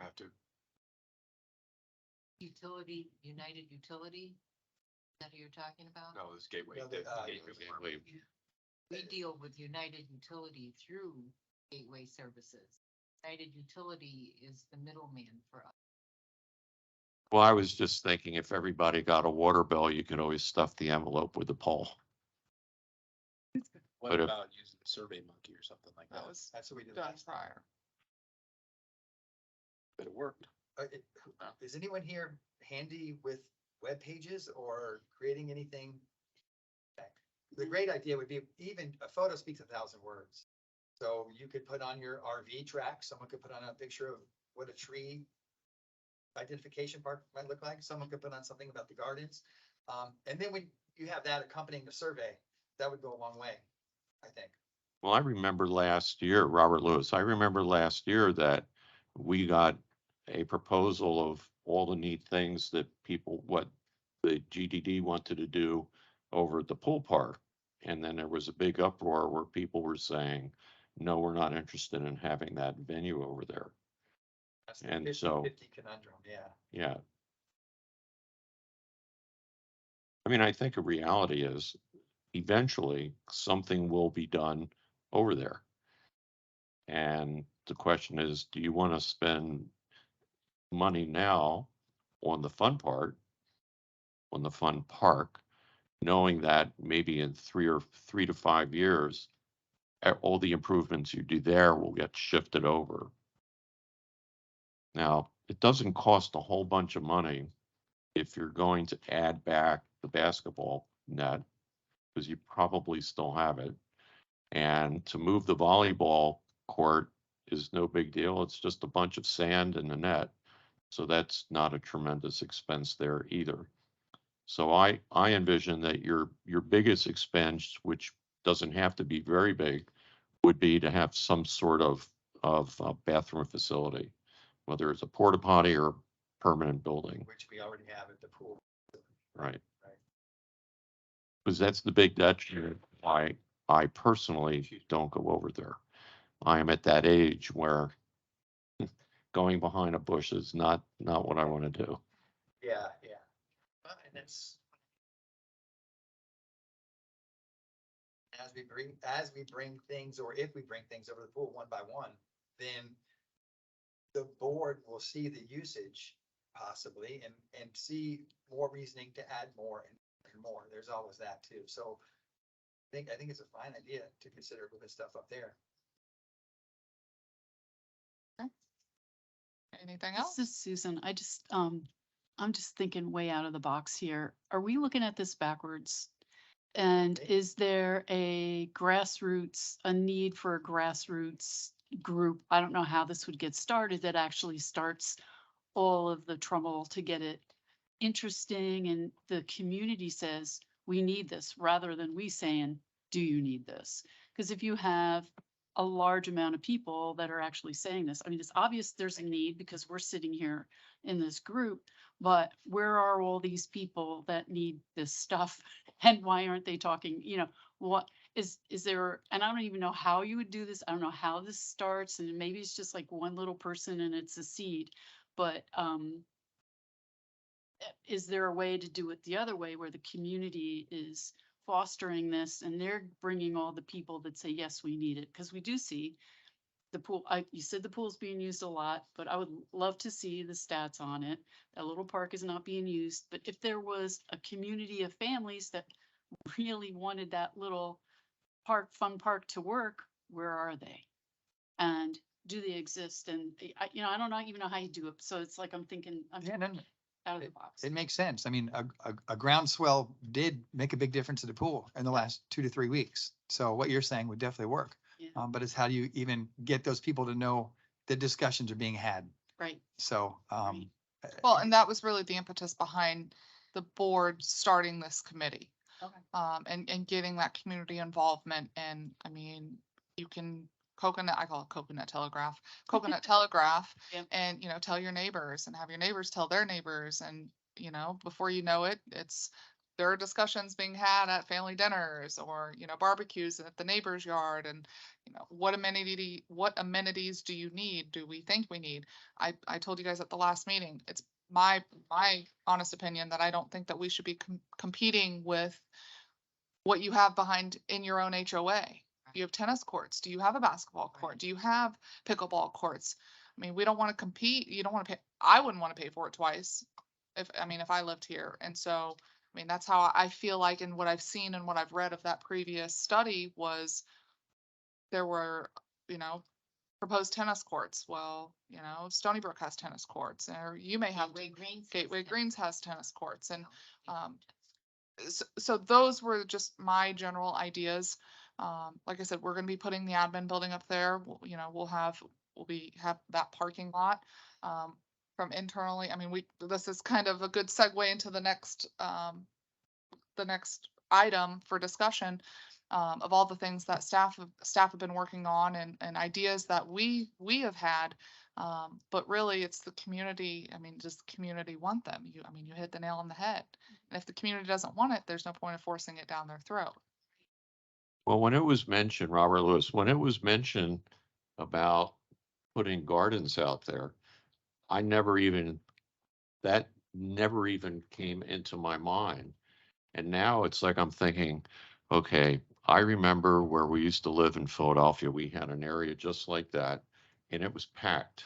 [SPEAKER 3] Have to.
[SPEAKER 2] Utility, United Utility? Is that who you're talking about?
[SPEAKER 3] No, this gateway.
[SPEAKER 5] No, the,
[SPEAKER 3] Gateway.
[SPEAKER 2] We deal with United Utility through Gateway Services. United Utility is the middleman for us.
[SPEAKER 6] Well, I was just thinking if everybody got a water bill, you could always stuff the envelope with the poll.
[SPEAKER 8] What
[SPEAKER 6] But if-
[SPEAKER 8] about using Survey Monkey or something like
[SPEAKER 1] that
[SPEAKER 8] that?
[SPEAKER 1] was
[SPEAKER 5] That's what we did
[SPEAKER 1] done
[SPEAKER 5] last time.
[SPEAKER 1] prior.
[SPEAKER 8] But it worked.
[SPEAKER 5] Is anyone here handy with web pages or creating anything? The great idea would be even a photo speaks 1,000 words. So you could put on your RV track, someone could put on a picture of what a tree identification park might look like. Someone could put on something about the gardens. And then when you have that accompanying the survey, that would go a long way, I think.
[SPEAKER 6] Well, I remember last year, Robert Lewis, I remember last year that we got a proposal of all the neat things that people, what the GDD wanted to do over at the pool park. And then there was a big uproar where people were saying, no, we're not interested in having that venue over there.
[SPEAKER 5] That's the
[SPEAKER 6] And
[SPEAKER 5] 50-50 conundrum, yeah.
[SPEAKER 6] Yeah. I mean, I think a reality is eventually something will be done over there. And the question is, do you want to spend money now on the fun part, on the fun park, knowing that maybe in 3 to 5 years, all the improvements you do there will get shifted over. Now, it doesn't cost a whole bunch of money if you're going to add back the basketball net, because you probably still have it. And to move the volleyball court is no big deal. It's just a bunch of sand and a net. So that's not a tremendous expense there either. So I envision that your biggest expense, which doesn't have to be very big, would be to have some sort of bathroom facility, whether it's a porta potty or permanent building,
[SPEAKER 5] Which we already have at the pool.
[SPEAKER 6] right?
[SPEAKER 5] Right.
[SPEAKER 6] Because that's the big detriment why I personally don't go over there. I am at that age where going behind a bush is not what I want to do.
[SPEAKER 5] Yeah, yeah. And it's. As we bring things, or if we bring things over the pool one by one, then the board will see the usage possibly and see more reasoning to add more and more. There's always that too. So I think it's a fine idea to consider moving stuff up there.
[SPEAKER 1] Anything
[SPEAKER 4] This
[SPEAKER 1] else?
[SPEAKER 4] is Susan. I'm just thinking way out of the box here. Are we looking at this backwards? And
[SPEAKER 5] Okay.
[SPEAKER 4] is there a need for a grassroots group? I don't know how this would get started that actually starts all of the trouble to get it interesting and the community says, we need this, rather than we saying, do you need this? Because if you have a large amount of people that are actually saying this, I mean, it's obvious there's a need because we're sitting here in this group, but where are all these people that need this stuff? And why aren't they talking, what is there, and I don't even know how you would do this. I don't know how this starts, and maybe it's just like one little person and it's a seed, but, is there a way to do it the other way where the community is fostering this and they're bringing all the people that say, yes, we need it? Because we do see the pool, you said the pool's being used a lot, but I would love to see the stats on it. That little park is not being used, but if there was a community of families that really wanted that little fun park to work, where are they? And do they exist? And I don't even know how you do it. So it's like, I'm thinking, I'm
[SPEAKER 5] Yeah, no,
[SPEAKER 4] out of the box.
[SPEAKER 5] it makes sense. I mean, a groundswell did make a big difference to the pool in the last 2 to 3 weeks. So what you're saying would definitely work.
[SPEAKER 4] Yeah.
[SPEAKER 5] But it's how do you even get those people to know that discussions are being had?
[SPEAKER 4] Right.
[SPEAKER 5] So,
[SPEAKER 4] Right.
[SPEAKER 1] Well, and that was really the impetus behind the board starting this committee.
[SPEAKER 4] Okay.
[SPEAKER 1] And getting that community involvement. And I mean, you can I call it coconut telegraph,
[SPEAKER 4] Yep.
[SPEAKER 1] and, tell your neighbors and have your neighbors tell their neighbors. And, before you know it, there are discussions being had at family dinners or, barbecues at the neighbor's yard. And, what amenities do you need? Do we think we need? I told you guys at the last meeting, it's my honest opinion that I don't think that we should be competing with what you have behind in your own HOA. You have tennis courts. Do you have a basketball court? Do you have pickleball courts? I mean, we don't want to compete. You don't want to pay. I wouldn't want to pay for it twice if I lived here. And so, I mean, that's how I feel like, and what I've seen and what I've read of that previous study was there were, proposed tennis courts. Well, Stony Brook has tennis courts, or you may have Gateway Greens has tennis courts. And, so those were just my general ideas. Like I said, we're gonna be putting the admin building up there. We'll have that parking lot. From internally, I mean, this is kind of a good segue into the next item for discussion, of all the things that staff have been working on and ideas that we have had. But really, it's the community. I mean, does the community want them? You hit the nail on the head. And if the community doesn't want it, there's no point of forcing it down their throat.
[SPEAKER 6] Well, when it was mentioned, Robert Lewis, when it was mentioned about putting gardens out there, that never even came into my mind. And now it's like I'm thinking, okay, I remember where we used to live in Philadelphia. We had an area just like that, and it was packed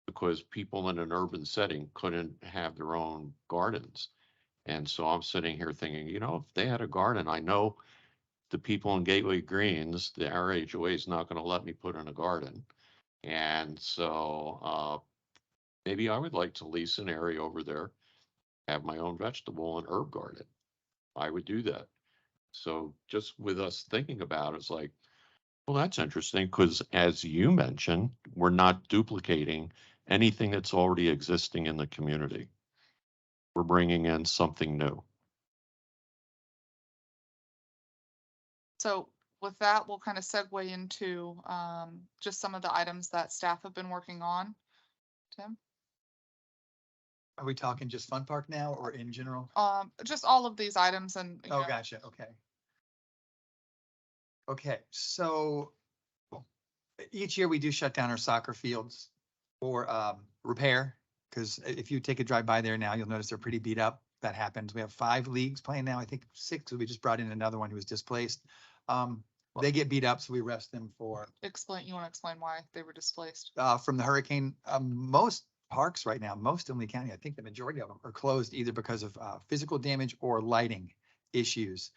[SPEAKER 6] because people in an urban setting couldn't have their own gardens. And so I'm sitting here thinking, if they had a garden, I know the people in Gateway Greens, the RHOA is not going to let me put in a garden. And so maybe I would like to lease an area over there, have my own vegetable and herb garden. I would do that. So just with us thinking about it, it's like, Well, that's interesting because as you mentioned, we're not duplicating anything that's already existing in the community. We're bringing in something new.
[SPEAKER 1] So with that, we'll kind of segue into just some of the items that staff have been working on. Tim?
[SPEAKER 5] Are we talking just Fun Park now or in general?
[SPEAKER 1] Just all of these items and. you
[SPEAKER 5] Oh,
[SPEAKER 1] know,
[SPEAKER 5] gotcha. Okay. Okay, so each year we do shut down our soccer fields for repair. Because if you take a drive by there now, you'll notice they're pretty beat up. That happens. We have 5 leagues playing now. I think 6, 'cause we just brought in another one who was displaced. They get beat up, so we rest them for
[SPEAKER 1] You want to explain why they were displaced?
[SPEAKER 5] from the hurricane. Most parks right now, most in Lee County, I think the majority of them are closed either because of physical damage or lighting issues.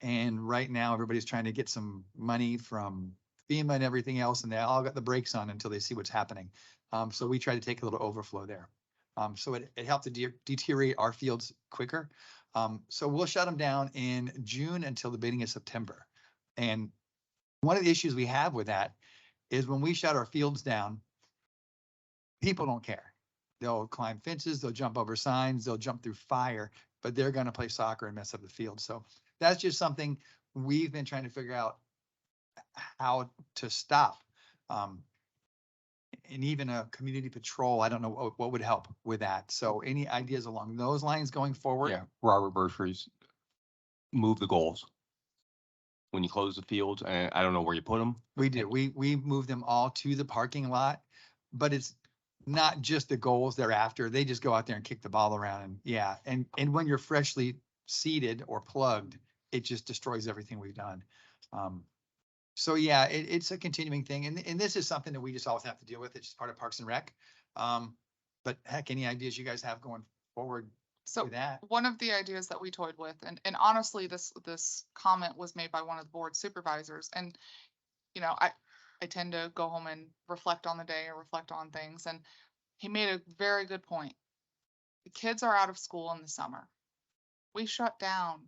[SPEAKER 5] And right now, everybody's trying to get some money from FEMA and everything else, and they all got the brakes on until they see what's happening. So we try to take a little overflow there. So it helped to deteriorate our fields quicker. So we'll shut them down in June until the beginning of September. And one of the issues we have with that is when we shut our fields down, people don't care. They'll climb fences, they'll jump over signs, they'll jump through fire, but they're gonna play soccer and mess up the field. So that's just something we've been trying to figure out how to stop. And even a community patrol, I don't know what would help with that. So any ideas along those lines going forward?
[SPEAKER 3] Yeah, Robert Bertries, move the goals. When you close the fields, and I don't know where you put them.
[SPEAKER 5] We do. We move them all to the parking lot, but it's not just the goals they're after. They just go out there and kick the ball around and yeah. And when you're freshly seeded or plugged, it just destroys everything we've done. So yeah, it's a continuing thing. And this is something that we just always have to deal with. It's just part of Parks and Rec. But heck, any ideas you guys have going forward
[SPEAKER 1] So
[SPEAKER 5] with that?
[SPEAKER 1] one of the ideas that we toyed with, and honestly, this comment was made by one of the board supervisors, and you know, I tend to go home and reflect on the day or reflect on things, and he made a very good point. The kids are out of school in the summer. We shut down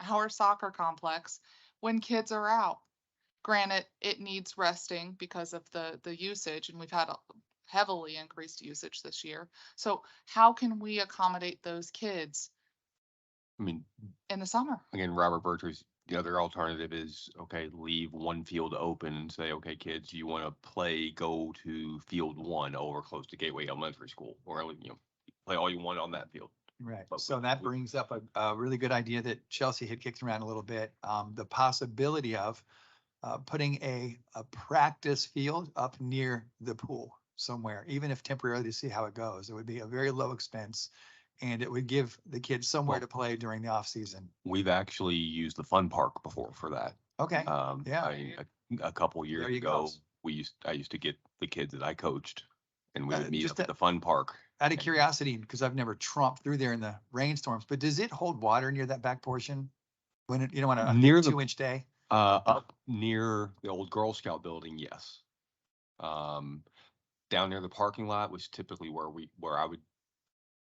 [SPEAKER 1] our soccer complex when kids are out. Granted, it needs resting because of the usage, and we've had a heavily increased usage this year. So how can we accommodate those kids
[SPEAKER 3] I mean,
[SPEAKER 1] in the summer?
[SPEAKER 3] again, Robert Bertries, the other alternative is, okay, leave one field open and say, okay, kids, you want to play, go to field 1 over close to Gateway Elementary School, or, play all you want on that field.
[SPEAKER 5] Right.
[SPEAKER 3] But
[SPEAKER 5] So
[SPEAKER 3] we-
[SPEAKER 5] that
[SPEAKER 3] we-
[SPEAKER 5] brings up a really good idea that Chelsea had kicked around a little bit. The possibility of putting a practice field up near the pool somewhere, even if temporarily to see how it goes. It would be a very low expense and it would give the kids somewhere
[SPEAKER 3] Well-
[SPEAKER 5] to play during the off season.
[SPEAKER 3] We've actually used the fun park before for that.
[SPEAKER 5] Okay, yeah.
[SPEAKER 3] A couple years
[SPEAKER 5] There you
[SPEAKER 3] ago,
[SPEAKER 5] go.
[SPEAKER 3] I used to get the kids that I coached and we
[SPEAKER 5] Uh,
[SPEAKER 3] would meet
[SPEAKER 5] just
[SPEAKER 3] up at the fun park.
[SPEAKER 5] Out of curiosity, because I've never tromped through there in the rainstorms, but does it hold water near that back portion? When it, on a
[SPEAKER 3] Near the-
[SPEAKER 5] 2-inch day?
[SPEAKER 3] Up near the old Girl Scout building, yes. Down near the parking lot was typically where I would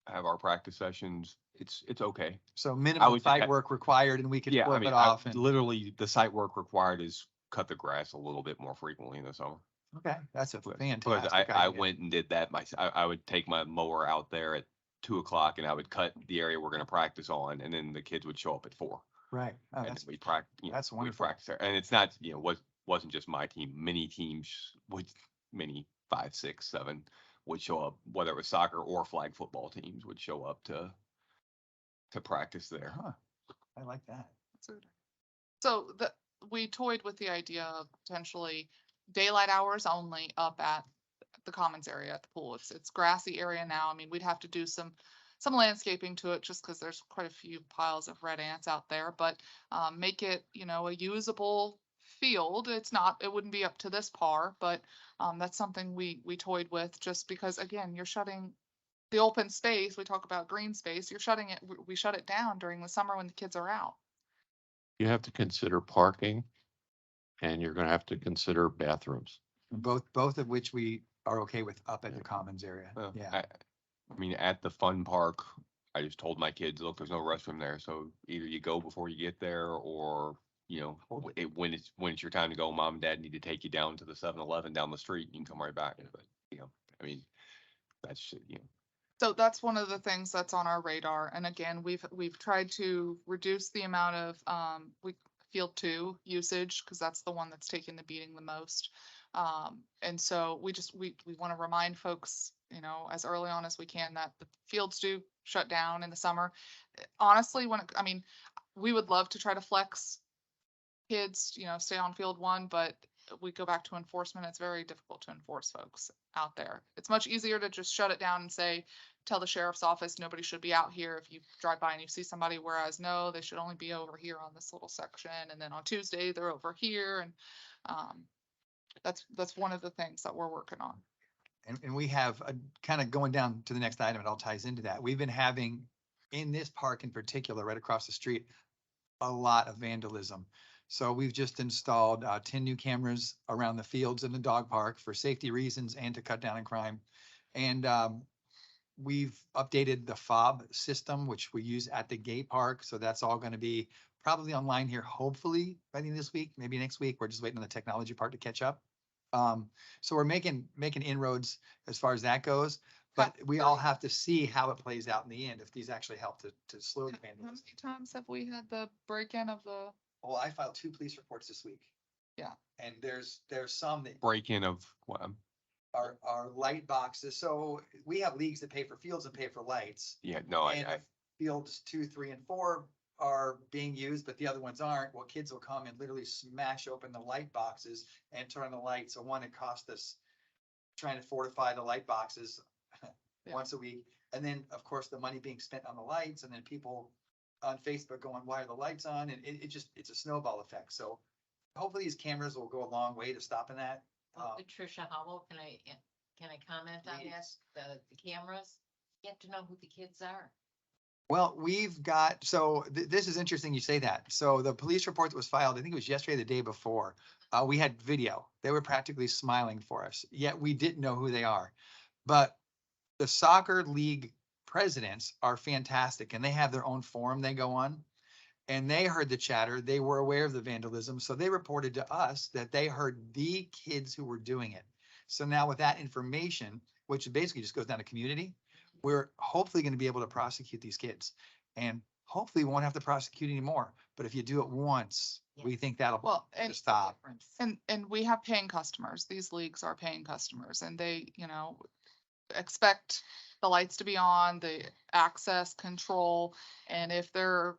[SPEAKER 3] have our practice sessions. It's okay.
[SPEAKER 5] So minimum
[SPEAKER 3] would-
[SPEAKER 5] site work required and we could
[SPEAKER 3] Yeah, I
[SPEAKER 5] flip
[SPEAKER 3] mean,
[SPEAKER 5] it off and,
[SPEAKER 3] literally, the site work required is cut the grass a little bit more frequently in the summer.
[SPEAKER 5] okay, that's a
[SPEAKER 3] Because
[SPEAKER 5] fantastic
[SPEAKER 3] I
[SPEAKER 5] idea.
[SPEAKER 3] went and did that I would take my mower out there at 2 o'clock and I would cut the area we're gonna practice on, and then the kids would show up at 4.
[SPEAKER 5] Right. Oh,
[SPEAKER 3] And then
[SPEAKER 5] that's,
[SPEAKER 3] we practice,
[SPEAKER 5] that's
[SPEAKER 3] we
[SPEAKER 5] wonderful.
[SPEAKER 3] practice there. And it's not, wasn't just my team. Many teams many 5, 6, 7 would show up, whether it was soccer or flag football teams would show up to practice there.
[SPEAKER 5] Huh. I like that.
[SPEAKER 1] So we toyed with the idea of potentially daylight hours only up at the commons area at the pool. It's grassy area now. I mean, we'd have to do some landscaping to it just because there's quite a few piles of red ants out there, but make it, a usable field. It wouldn't be up to this par, but that's something we toyed with just because, again, you're shutting the open space. We talk about green space. You're shutting it, we shut it down during the summer when the kids are out.
[SPEAKER 6] You have to consider parking and you're gonna have to consider bathrooms.
[SPEAKER 5] Both of which we are okay with up at the commons area.
[SPEAKER 3] Well,
[SPEAKER 5] Yeah.
[SPEAKER 3] I mean, at the fun park, I just told my kids, look, there's no restroom there, so either you go before you get there or you know, when it's your time to go, mom and dad need to take you down to the 7-Eleven down the street, and you can come right back. But, you know, I mean, that's, you know,
[SPEAKER 1] So that's one of the things that's on our radar. And again, we've tried to reduce the amount of, field 2 usage, because that's the one that's taking the beating the most. And so we want to remind folks, you know, as early on as we can, that the fields do shut down in the summer. Honestly, I mean, we would love to try to flex kids, you know, stay on field 1, but we go back to enforcement. It's very difficult to enforce folks out there. It's much easier to just shut it down and say, tell the sheriff's office, nobody should be out here if you drive by and you see somebody, whereas no, they should only be over here on this little section. And then on Tuesday, they're over here. And that's one of the things that we're working on.
[SPEAKER 5] And we have kind of going down to the next item, it all ties into that. We've been having in this park in particular, right across the street, a lot of vandalism. So we've just installed 10 new cameras around the fields in the dog park for safety reasons and to cut down on crime. And we've updated the fob system, which we use at the gate park. So that's all going to be probably online here, hopefully by the end of this week, maybe next week. We're just waiting on the technology part to catch up. So we're making inroads as far as that goes, but we all have to see how it plays out in the end, if these actually help to slow the
[SPEAKER 1] How
[SPEAKER 5] vandalism.
[SPEAKER 1] many times have we had the break-in of the,
[SPEAKER 5] Well, I filed 2 police reports this week.
[SPEAKER 1] Yeah.
[SPEAKER 5] And there's some that
[SPEAKER 3] break-in of what?
[SPEAKER 5] are light boxes. So we have leagues that pay for fields and pay for lights.
[SPEAKER 3] Yeah, no,
[SPEAKER 5] And if fields 2, 3, and 4 are being used, but the other ones aren't, well, kids will come and literally smash open the light boxes and turn on the lights. So one, it cost us trying to fortify the light boxes
[SPEAKER 1] Yeah.
[SPEAKER 5] once a week. And then, of course, the money being spent on the lights, and then people on Facebook going, why are the lights on? And it's a snowball effect. So hopefully these cameras will go a long way to stopping that.
[SPEAKER 2] Patricia Howell, can I comment on
[SPEAKER 5] Please.
[SPEAKER 2] that? The cameras, you have to know who the kids are.
[SPEAKER 5] Well, we've got, so this is interesting you say that. So the police report that was filed, I think it was yesterday, or the day before, we had video. They were practically smiling for us, yet we didn't know who they are. But the soccer league presidents are fantastic, and they have their own forum they go on. And they heard the chatter. They were aware of the vandalism. So they reported to us that they heard the kids who were doing it. So now with that information, which basically just goes down to community, we're hopefully going to be able to prosecute these kids, and hopefully we won't have to prosecute anymore. But if you do it once, we
[SPEAKER 2] Yes.
[SPEAKER 5] think that'll
[SPEAKER 1] well, and
[SPEAKER 5] stop.
[SPEAKER 1] And we have paying customers. These leagues are paying customers, and they, you know, expect the lights to be on, the access control. And if the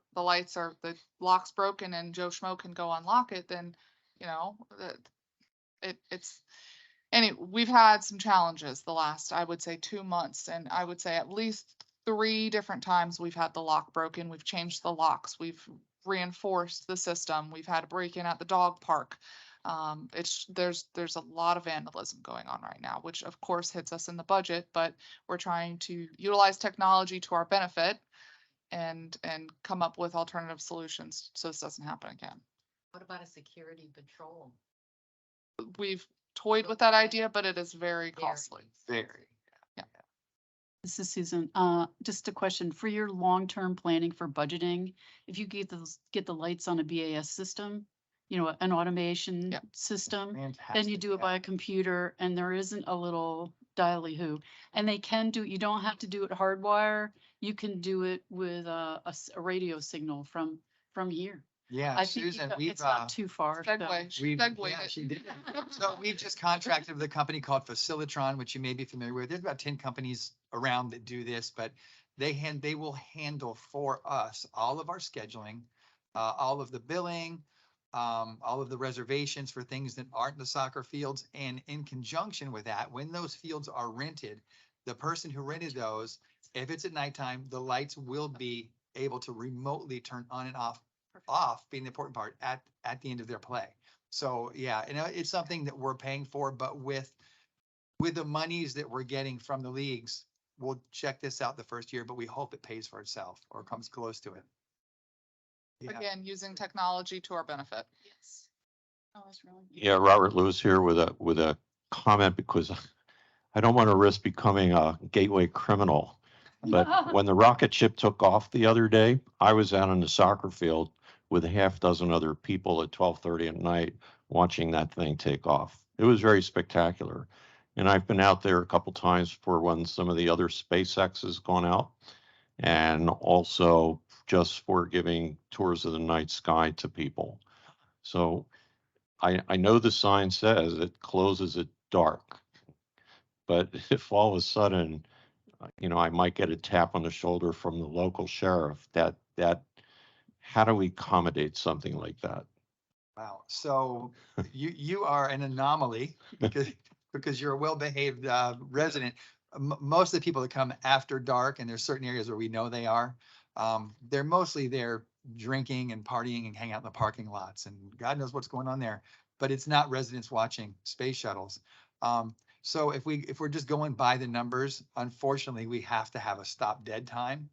[SPEAKER 1] lock's broken and Joe Schmo can go unlock it, then, you know, we've had some challenges the last, I would say, 2 months. And I would say at least 3 different times we've had the lock broken. We've changed the locks. We've reinforced the system. We've had a break-in at the dog park. There's a lot of vandalism going on right now, which of course hits us in the budget, but we're trying to utilize technology to our benefit and come up with alternative solutions so this doesn't happen again.
[SPEAKER 2] What about a security patrol?
[SPEAKER 1] We've toyed with that idea, but it is very
[SPEAKER 2] Very
[SPEAKER 1] costly.
[SPEAKER 5] Very.
[SPEAKER 4] This is Susan. Just a question for your long-term planning for budgeting. If you get the lights on a BAS system, you know, an automation
[SPEAKER 1] Yep.
[SPEAKER 4] system, then you
[SPEAKER 5] Fantastic,
[SPEAKER 4] do it
[SPEAKER 5] yeah.
[SPEAKER 4] by a computer and there isn't a little dialy-hoo. And they can do, you don't have to do it hardwire. You can do it with a radio signal from here.
[SPEAKER 5] Yeah,
[SPEAKER 4] I think
[SPEAKER 5] Susan, we've,
[SPEAKER 4] it's not too far. so-
[SPEAKER 1] Segway, she
[SPEAKER 5] we've,
[SPEAKER 1] segued
[SPEAKER 5] yeah,
[SPEAKER 1] it.
[SPEAKER 5] she did. So we've just contracted with a company called Facilitron, which you may be familiar with. There's about 10 companies around that do this, but they will handle for us all of our scheduling, all of the billing, all of the reservations for things that aren't the soccer fields. And in conjunction with that, when those fields are rented, the person who rented those, if it's at nighttime, the lights will be able to remotely turn on and off being the important part at the end of their play. So, yeah, you know, it's something that we're paying for, but with the monies that we're getting from the leagues, we'll check this out the first year, but we hope it pays for itself or comes close to it. Yeah.
[SPEAKER 1] Again, using technology to our benefit.
[SPEAKER 4] Yes. Oh, that's really.
[SPEAKER 6] Yeah, Robert Lewis here with a comment, because I don't want to risk becoming a gateway criminal. But when the rocket ship took off the other day, I was out on the soccer field with a half dozen other people at 12:30 at night watching that thing take off. It was very spectacular. And I've been out there a couple times for when some of the other SpaceX has gone out, and also just for giving tours of the night sky to people. So I know the sign says it closes at dark, but if all of a sudden, I might get a tap on the shoulder from the local sheriff, how do we accommodate something like that?
[SPEAKER 5] Wow. So you are an anomaly because you're a well-behaved resident. Most of the people that come after dark, and there's certain areas where we know they are, they're mostly there drinking and partying and hang out in the parking lots, and God knows what's going on there. But it's not residents watching space shuttles. So if we're just going by the numbers, unfortunately, we have to have a stop dead time.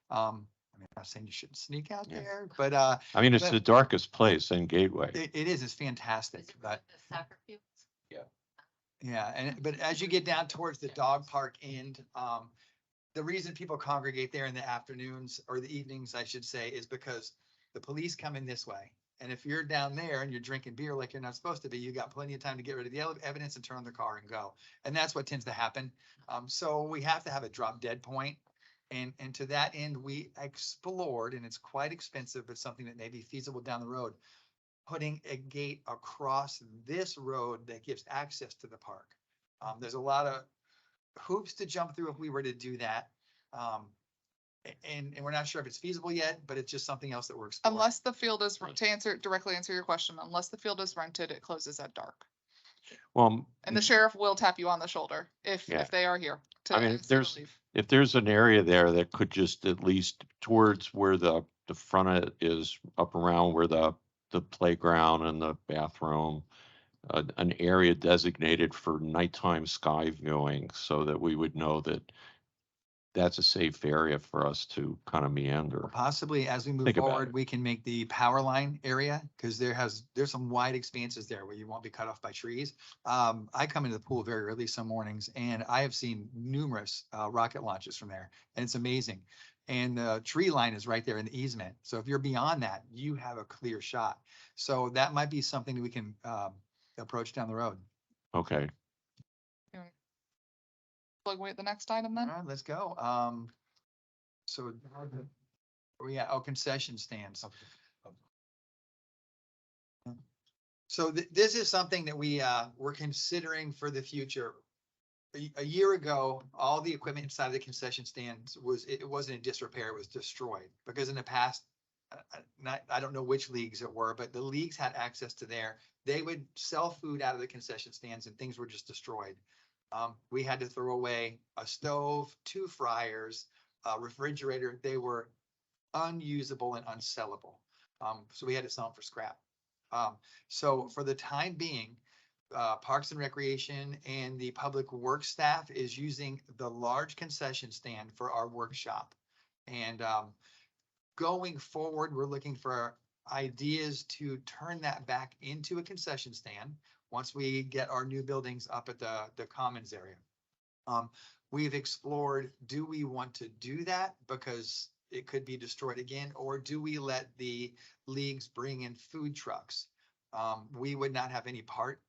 [SPEAKER 5] I mean, I'm not saying you shouldn't sneak out
[SPEAKER 6] Yeah.
[SPEAKER 5] there, but
[SPEAKER 6] I mean, it's
[SPEAKER 5] but-
[SPEAKER 6] the darkest place in Gateway.
[SPEAKER 5] it is, it's
[SPEAKER 2] Is
[SPEAKER 5] fantastic,
[SPEAKER 2] it
[SPEAKER 5] but
[SPEAKER 2] the soccer fields?
[SPEAKER 5] yeah, but as you get down towards the dog park end, the reason people congregate there in the afternoons or the evenings, I should say, is because the police come in this way. And if you're down there and you're drinking beer like you're not supposed to be, you got plenty of time to get rid of the evidence and turn on the car and go. And that's what tends to happen. So we have to have a drop dead point. And to that end, we explored, and it's quite expensive, but something that may be feasible down the road, putting a gate across this road that gives access to the park. There's a lot of hoops to jump through if we were to do that. And we're not sure if it's feasible yet, but it's just something else that we're exploring.
[SPEAKER 1] Unless the field is, directly answer your question, unless the field is rented, it closes at dark.
[SPEAKER 6] Well,
[SPEAKER 1] And the sheriff will tap you on the shoulder
[SPEAKER 6] Yeah.
[SPEAKER 1] if they are here. to
[SPEAKER 6] I mean,
[SPEAKER 1] ask you to leave.
[SPEAKER 6] if there's an area there that could just at least towards where the front is up around where the playground and the bathroom, an area designated for nighttime sky viewing so that we would know that that's a safe area for us to kind of meander.
[SPEAKER 5] Possibly as we move
[SPEAKER 6] Think about
[SPEAKER 5] forward,
[SPEAKER 6] it.
[SPEAKER 5] we can make the power line area, because there's some wide expanses there where you won't be cut off by trees. I come into the pool very early some mornings, and I have seen numerous rocket launches from there, and it's amazing. And the tree line is right there in the easement. So if you're beyond that, you have a clear shot. So that might be something that we can approach down the road.
[SPEAKER 6] Okay.
[SPEAKER 1] Plug away at the next item
[SPEAKER 5] All
[SPEAKER 1] then.
[SPEAKER 5] right, let's go. So where we at? Oh, concession stands. So this is something that we're considering for the future. A year ago, all the equipment inside of the concession stands it wasn't in disrepair, it was destroyed. Because in the past, I don't know which leagues it were, but the leagues had access to there. They would sell food out of the concession stands and things were just destroyed. We had to throw away a stove, 2 fryers, a refrigerator. They were unusable and unsellable. So we had to sell them for scrap. So for the time being, Parks and Recreation and the Public Works staff is using the large concession stand for our workshop. And going forward, we're looking for ideas to turn that back into a concession stand once we get our new buildings up at the commons area. We've explored, do we want to do that because it could be destroyed again, or do we let the leagues bring in food trucks? We would not have any part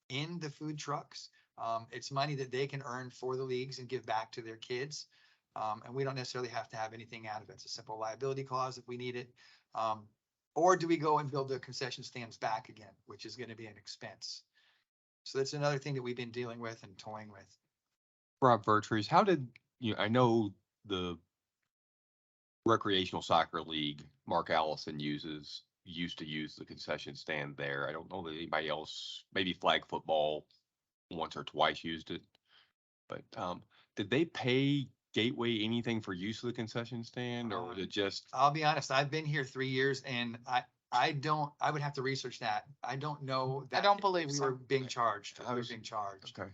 [SPEAKER 5] in the food trucks. It's money that they can earn for the leagues and give back to their kids. And we don't necessarily have to have anything out of it. It's a simple liability clause if we need it. Or do we go and build the concession stands back again, which is going to be an expense? So that's another thing that we've been dealing with and toying with.
[SPEAKER 3] Rob Vertrees, how did, I know the recreational soccer league, Mark Allison used to use the concession stand there. I don't know that anybody else, maybe flag football once or twice used it. But did they pay Gateway anything for use of the concession stand, or was it just?
[SPEAKER 5] I'll be honest, I've been here 3 years and I would have to research that. I don't know that.
[SPEAKER 1] don't believe
[SPEAKER 5] we
[SPEAKER 1] so.
[SPEAKER 5] were being charged.
[SPEAKER 3] I
[SPEAKER 5] We were
[SPEAKER 3] was-
[SPEAKER 5] being charged.
[SPEAKER 3] Okay.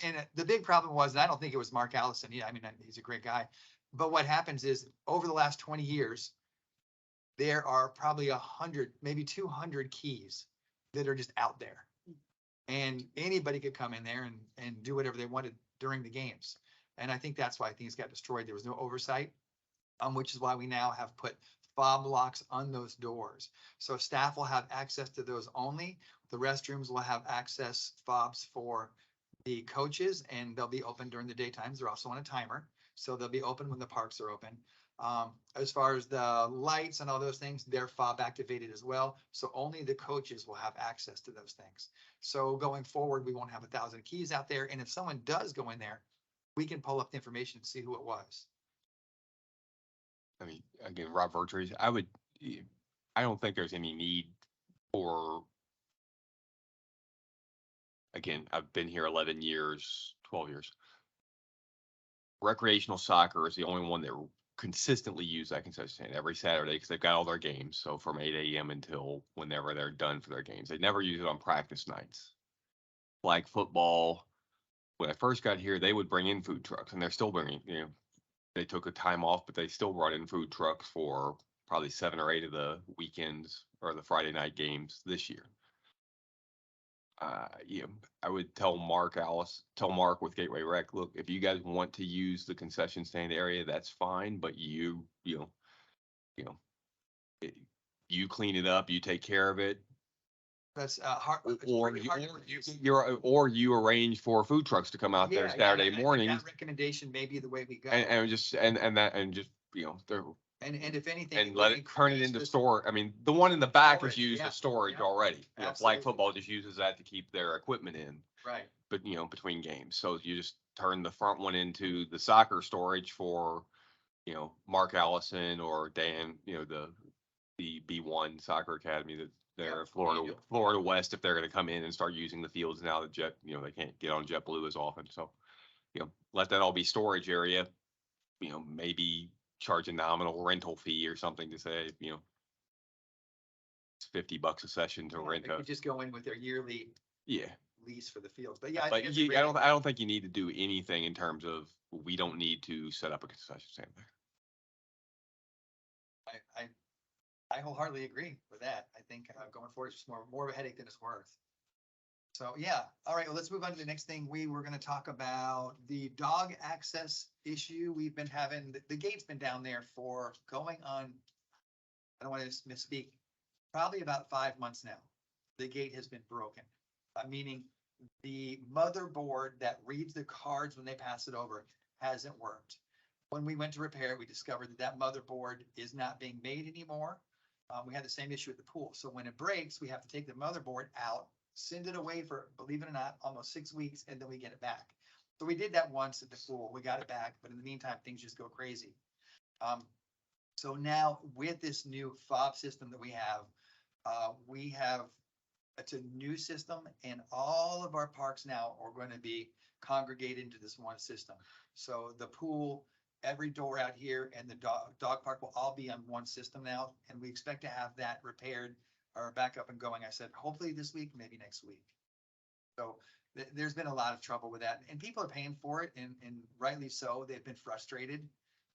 [SPEAKER 5] And the big problem was, and I don't think it was Mark Allison. Yeah, I mean, he's a great guy. But what happens is over the last 20 years, there are probably 100, maybe 200 keys that are just out there. And anybody could come in there and do whatever they wanted during the games. And I think that's why things got destroyed. There was no oversight, which is why we now have put fob locks on those doors. So staff will have access to those only. The restrooms will have access fobs for the coaches, and they'll be open during the daytimes. They're also on a timer, so they'll be open when the parks are open. As far as the lights and all those things, they're fob activated as well. So only the coaches will have access to those things. So going forward, we won't have 1,000 keys out there. And if someone does go in there, we can pull up the information and see who it was.
[SPEAKER 3] I mean, again, Rob Vertrees, I don't think there's any need for, again, I've been here 11 years, 12 years. Recreational soccer is the only one that consistently use that concession stand every Saturday because they've got all their games. So from 8 a.m. until whenever they're done for their games. They never use it on practice nights. Flag football, when I first got here, they would bring in food trucks, and they're still bringing, they took a time off, but they still brought in food trucks for probably 7 or 8 of the weekends or the Friday night games this year. I would tell Mark with Gateway Rec, look, if you guys want to use the concession stand area, that's fine, but you clean it up, you take care of it.
[SPEAKER 5] That's hard. it's
[SPEAKER 3] Or
[SPEAKER 5] pretty
[SPEAKER 3] you,
[SPEAKER 5] hard to
[SPEAKER 3] or
[SPEAKER 5] produce.
[SPEAKER 3] you arrange for food trucks to come out there
[SPEAKER 5] Yeah,
[SPEAKER 3] Saturday
[SPEAKER 5] and I think
[SPEAKER 3] mornings
[SPEAKER 5] that recommendation may be the way we go.
[SPEAKER 3] and just, and just, they're,
[SPEAKER 5] And if anything.
[SPEAKER 3] and
[SPEAKER 5] would
[SPEAKER 3] let it turn it
[SPEAKER 5] increase
[SPEAKER 3] into
[SPEAKER 5] the-
[SPEAKER 3] store. I mean, the one in the back is
[SPEAKER 5] Storage,
[SPEAKER 3] used
[SPEAKER 5] yeah,
[SPEAKER 3] as storage
[SPEAKER 5] yeah,
[SPEAKER 3] already. Flag
[SPEAKER 5] absolutely.
[SPEAKER 3] football just uses that to keep their equipment in,
[SPEAKER 5] Right.
[SPEAKER 3] but between games. So you just turn the front one into the soccer storage for, Mark Allison or Dan, the B1 Soccer Academy that they're
[SPEAKER 5] Yep,
[SPEAKER 3] Florida,
[SPEAKER 5] Daniel.
[SPEAKER 3] Florida West, if they're gonna come in and start using the fields now that they can't get on JetBlue as often. So, let that all be storage area, maybe charge a nominal rental fee or something to say, it's $50 a session to
[SPEAKER 5] Yeah,
[SPEAKER 3] rent
[SPEAKER 5] They
[SPEAKER 3] a,
[SPEAKER 5] could just go in with their yearly
[SPEAKER 3] yeah.
[SPEAKER 5] lease for the fields. But yeah, I
[SPEAKER 3] But
[SPEAKER 5] think it's a great
[SPEAKER 3] I don't
[SPEAKER 5] idea.
[SPEAKER 3] think you need to do anything in terms of, we don't need to set up a concession stand there.
[SPEAKER 5] I wholeheartedly agree with that. I think going forward, it's just more of a headache than it's worth. So, yeah, all right, well, let's move on to the next thing. We were gonna talk about the dog access issue. We've been having, the gate's been down there for going on, I don't want to misspeak, probably about 5 months now. The gate has been broken, meaning the motherboard that reads the cards when they pass it over hasn't worked. When we went to repair, we discovered that motherboard is not being made anymore. We had the same issue at the pool. So when it breaks, we have to take the motherboard out, send it away for, believe it or not, almost 6 weeks, and then we get it back. So we did that once at the pool. We got it back, but in the meantime, things just go crazy. So now with this new fob system that we have, it's a new system, and all of our parks now are going to be congregated into this one system. So the pool, every door out here, and the dog park will all be on one system now, and we expect to have that repaired or back up and going. I said, hopefully this week, maybe next week. So there's been a lot of trouble with that, and people are paying for it, and rightly so. They've been frustrated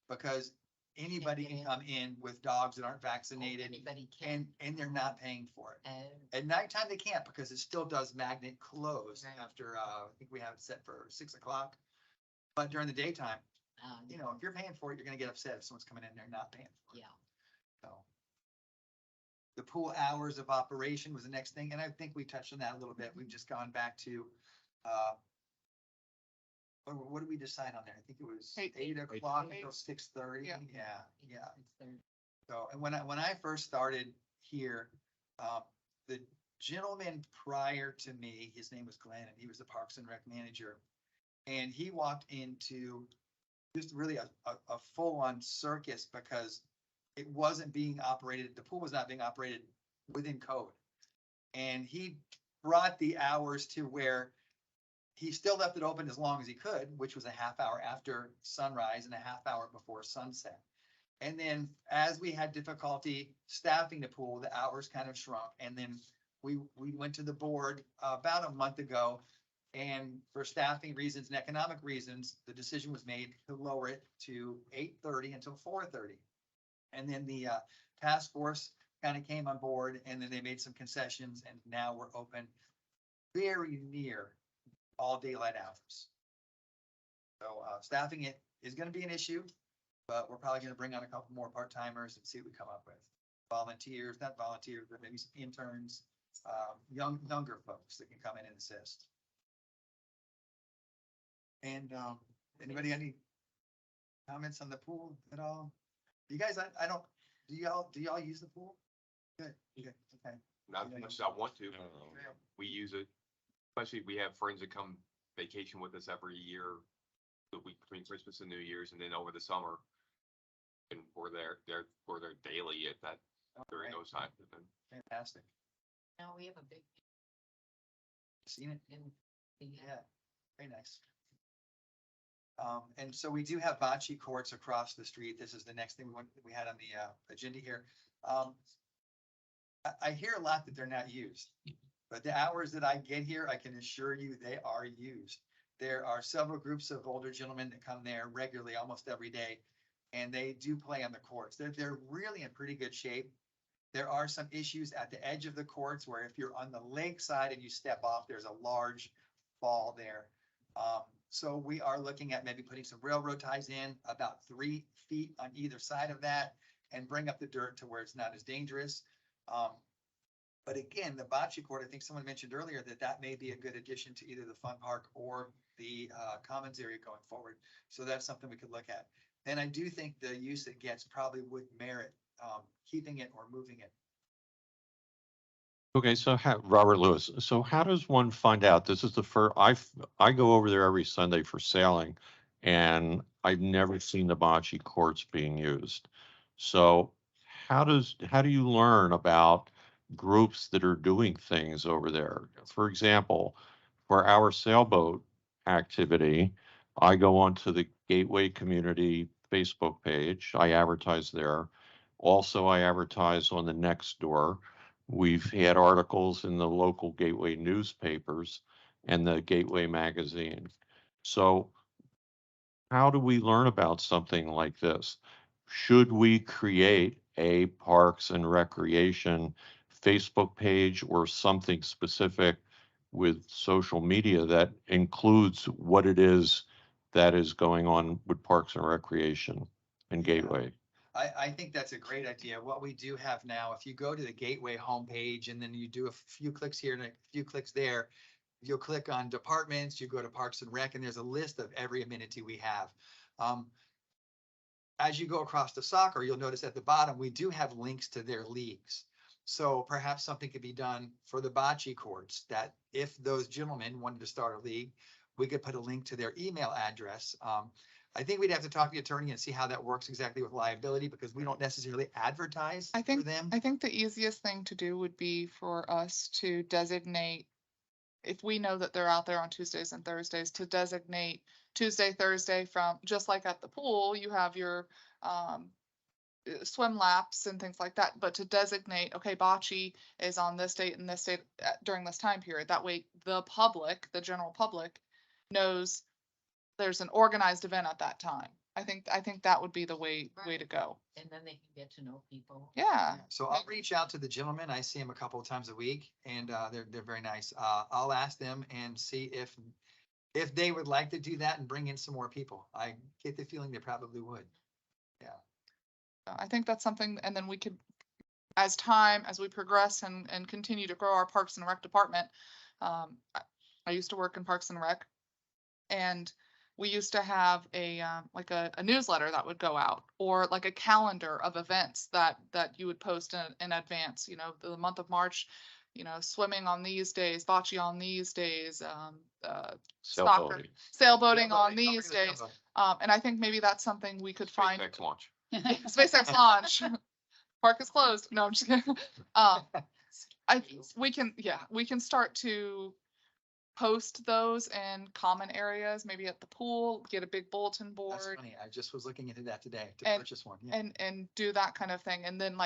[SPEAKER 5] because anybody can come in with dogs that aren't vaccinated,
[SPEAKER 2] Anybody can.
[SPEAKER 5] and they're not paying for it.
[SPEAKER 2] And
[SPEAKER 5] At nighttime, they can't because it still does magnet close
[SPEAKER 2] Right.
[SPEAKER 5] after, I think we have it set for 6 o'clock. But during the daytime, if you're paying for it, you're gonna get upset if someone's coming in there not paying for it.
[SPEAKER 2] yeah.
[SPEAKER 5] So. The pool hours of operation was the next thing, and I think we touched on that a little bit. We've just gone back to, what did we decide on there? I think it was
[SPEAKER 1] 8.
[SPEAKER 5] 8 o'clock
[SPEAKER 1] Eight.
[SPEAKER 5] until 6:30.
[SPEAKER 1] Yeah.
[SPEAKER 5] Yeah. So, and when I first started here, the gentleman prior to me, his name was Glenn, and he was the Parks and Rec manager. And he walked into just really a full-on circus because it wasn't being operated, the pool was not being operated within code. And he brought the hours to where he still left it open as long as he could, which was a half hour after sunrise and a half hour before sunset. And then as we had difficulty staffing the pool, the hours kind of shrunk. And then we went to the board about a month ago. And for staffing reasons and economic reasons, the decision was made to lower it to 8:30 until 4:30. And then the task force kind of came on board, and then they made some concessions, and now we're open very near all daylight hours. So staffing it is going to be an issue. But we're probably gonna bring on a couple more part-timers and see what we come up with. Volunteers, not volunteers, but maybe some interns, younger folks that can come in and assist. And, anybody, any comments on the pool at all? You guys, I don't, do y'all use the pool? Good, okay.
[SPEAKER 3] Not as much as I want to. We use it, especially we have friends that come vacation with us every year, the week between Christmas and New Year's, and then over the summer. And we're there daily at that, during
[SPEAKER 5] Alright,
[SPEAKER 3] those times.
[SPEAKER 5] fantastic.
[SPEAKER 2] Now we have a big,
[SPEAKER 5] Seen it?
[SPEAKER 2] in,
[SPEAKER 5] Yeah, very nice. And so we do have bocce courts across the street. This is the next thing we had on the, agenda here. I hear a lot that they're not used, but the hours that I get here, I can assure you they are used. There are several groups of older gentlemen that come there regularly, almost every day, and they do play on the courts. They're really in pretty good shape. There are some issues at the edge of the courts where if you're on the lake side and you step off, there's a large fall there. So we are looking at maybe putting some railroad ties in about 3 feet on either side of that and bring up the dirt to where it's not as dangerous. But again, the bocce court, I think someone mentioned earlier that may be a good addition to either the fun park or the commons area going forward. So that's something we could look at. And I do think the use it gets probably would merit keeping it or moving it.
[SPEAKER 6] Okay, so Robert Lewis, so how does one find out? This is the first, I go over there every Sunday for sailing, and I've never seen the bocce courts being used. So how do you learn about groups that are doing things over there? For example, for our sailboat activity, I go onto the Gateway Community Facebook page. I advertise there. Also, I advertise on the Nextdoor. We've had articles in the local Gateway newspapers and the Gateway magazine. So how do we learn about something like this? Should we create a Parks and Recreation Facebook page or something specific with social media that includes what it is that is going on with Parks and Recreation and
[SPEAKER 5] Yeah.
[SPEAKER 6] Gateway?
[SPEAKER 5] I think that's a great idea. What we do have now, if you go to the Gateway homepage and then you do a few clicks here and a few clicks there, you'll click on departments, you go to Parks and Rec, and there's a list of every amenity we have. As you go across to soccer, you'll notice at the bottom, we do have links to their leagues. So perhaps something could be done for the bocce courts that if those gentlemen wanted to start a league, we could put a link to their email address. I think we'd have to talk to the attorney and see how that works exactly with liability because we don't necessarily advertise
[SPEAKER 1] I
[SPEAKER 5] for
[SPEAKER 1] think,
[SPEAKER 5] them.
[SPEAKER 1] I think the easiest thing to do would be for us to designate, if we know that they're out there on Tuesdays and Thursdays, to designate Tuesday, Thursday from, just like at the pool, you have your swim laps and things like that, but to designate, okay, bocce is on this date and this date during this time period. That way the public, the general public knows there's an organized event at that time. I think that would be the way to go.
[SPEAKER 2] and then they can get to know people.
[SPEAKER 1] Yeah.
[SPEAKER 5] So I'll reach out to the gentlemen. I see them a couple of times a week and they're very nice. I'll ask them and see if they would like to do that and bring in some more people. I get the feeling they probably would.
[SPEAKER 1] I think that's something, and then we could, as we progress and continue to grow our Parks and Rec department. I used to work in Parks and Rec, and we used to have like a newsletter that would go out, or like a calendar of events that you would post in advance, the month of March, swimming on these days, bocce on these days, soccer, sailboating on these days. And I think maybe that's something we could find.
[SPEAKER 3] SpaceX launch.
[SPEAKER 1] SpaceX launch. Park is closed. No, I'm just kidding. We can start to post those in common areas, maybe at the pool, get a big bulletin
[SPEAKER 5] That's
[SPEAKER 1] board
[SPEAKER 5] funny. I just was looking into that today to
[SPEAKER 1] And-
[SPEAKER 5] purchase one. Yeah.
[SPEAKER 1] and do that kind of thing. And then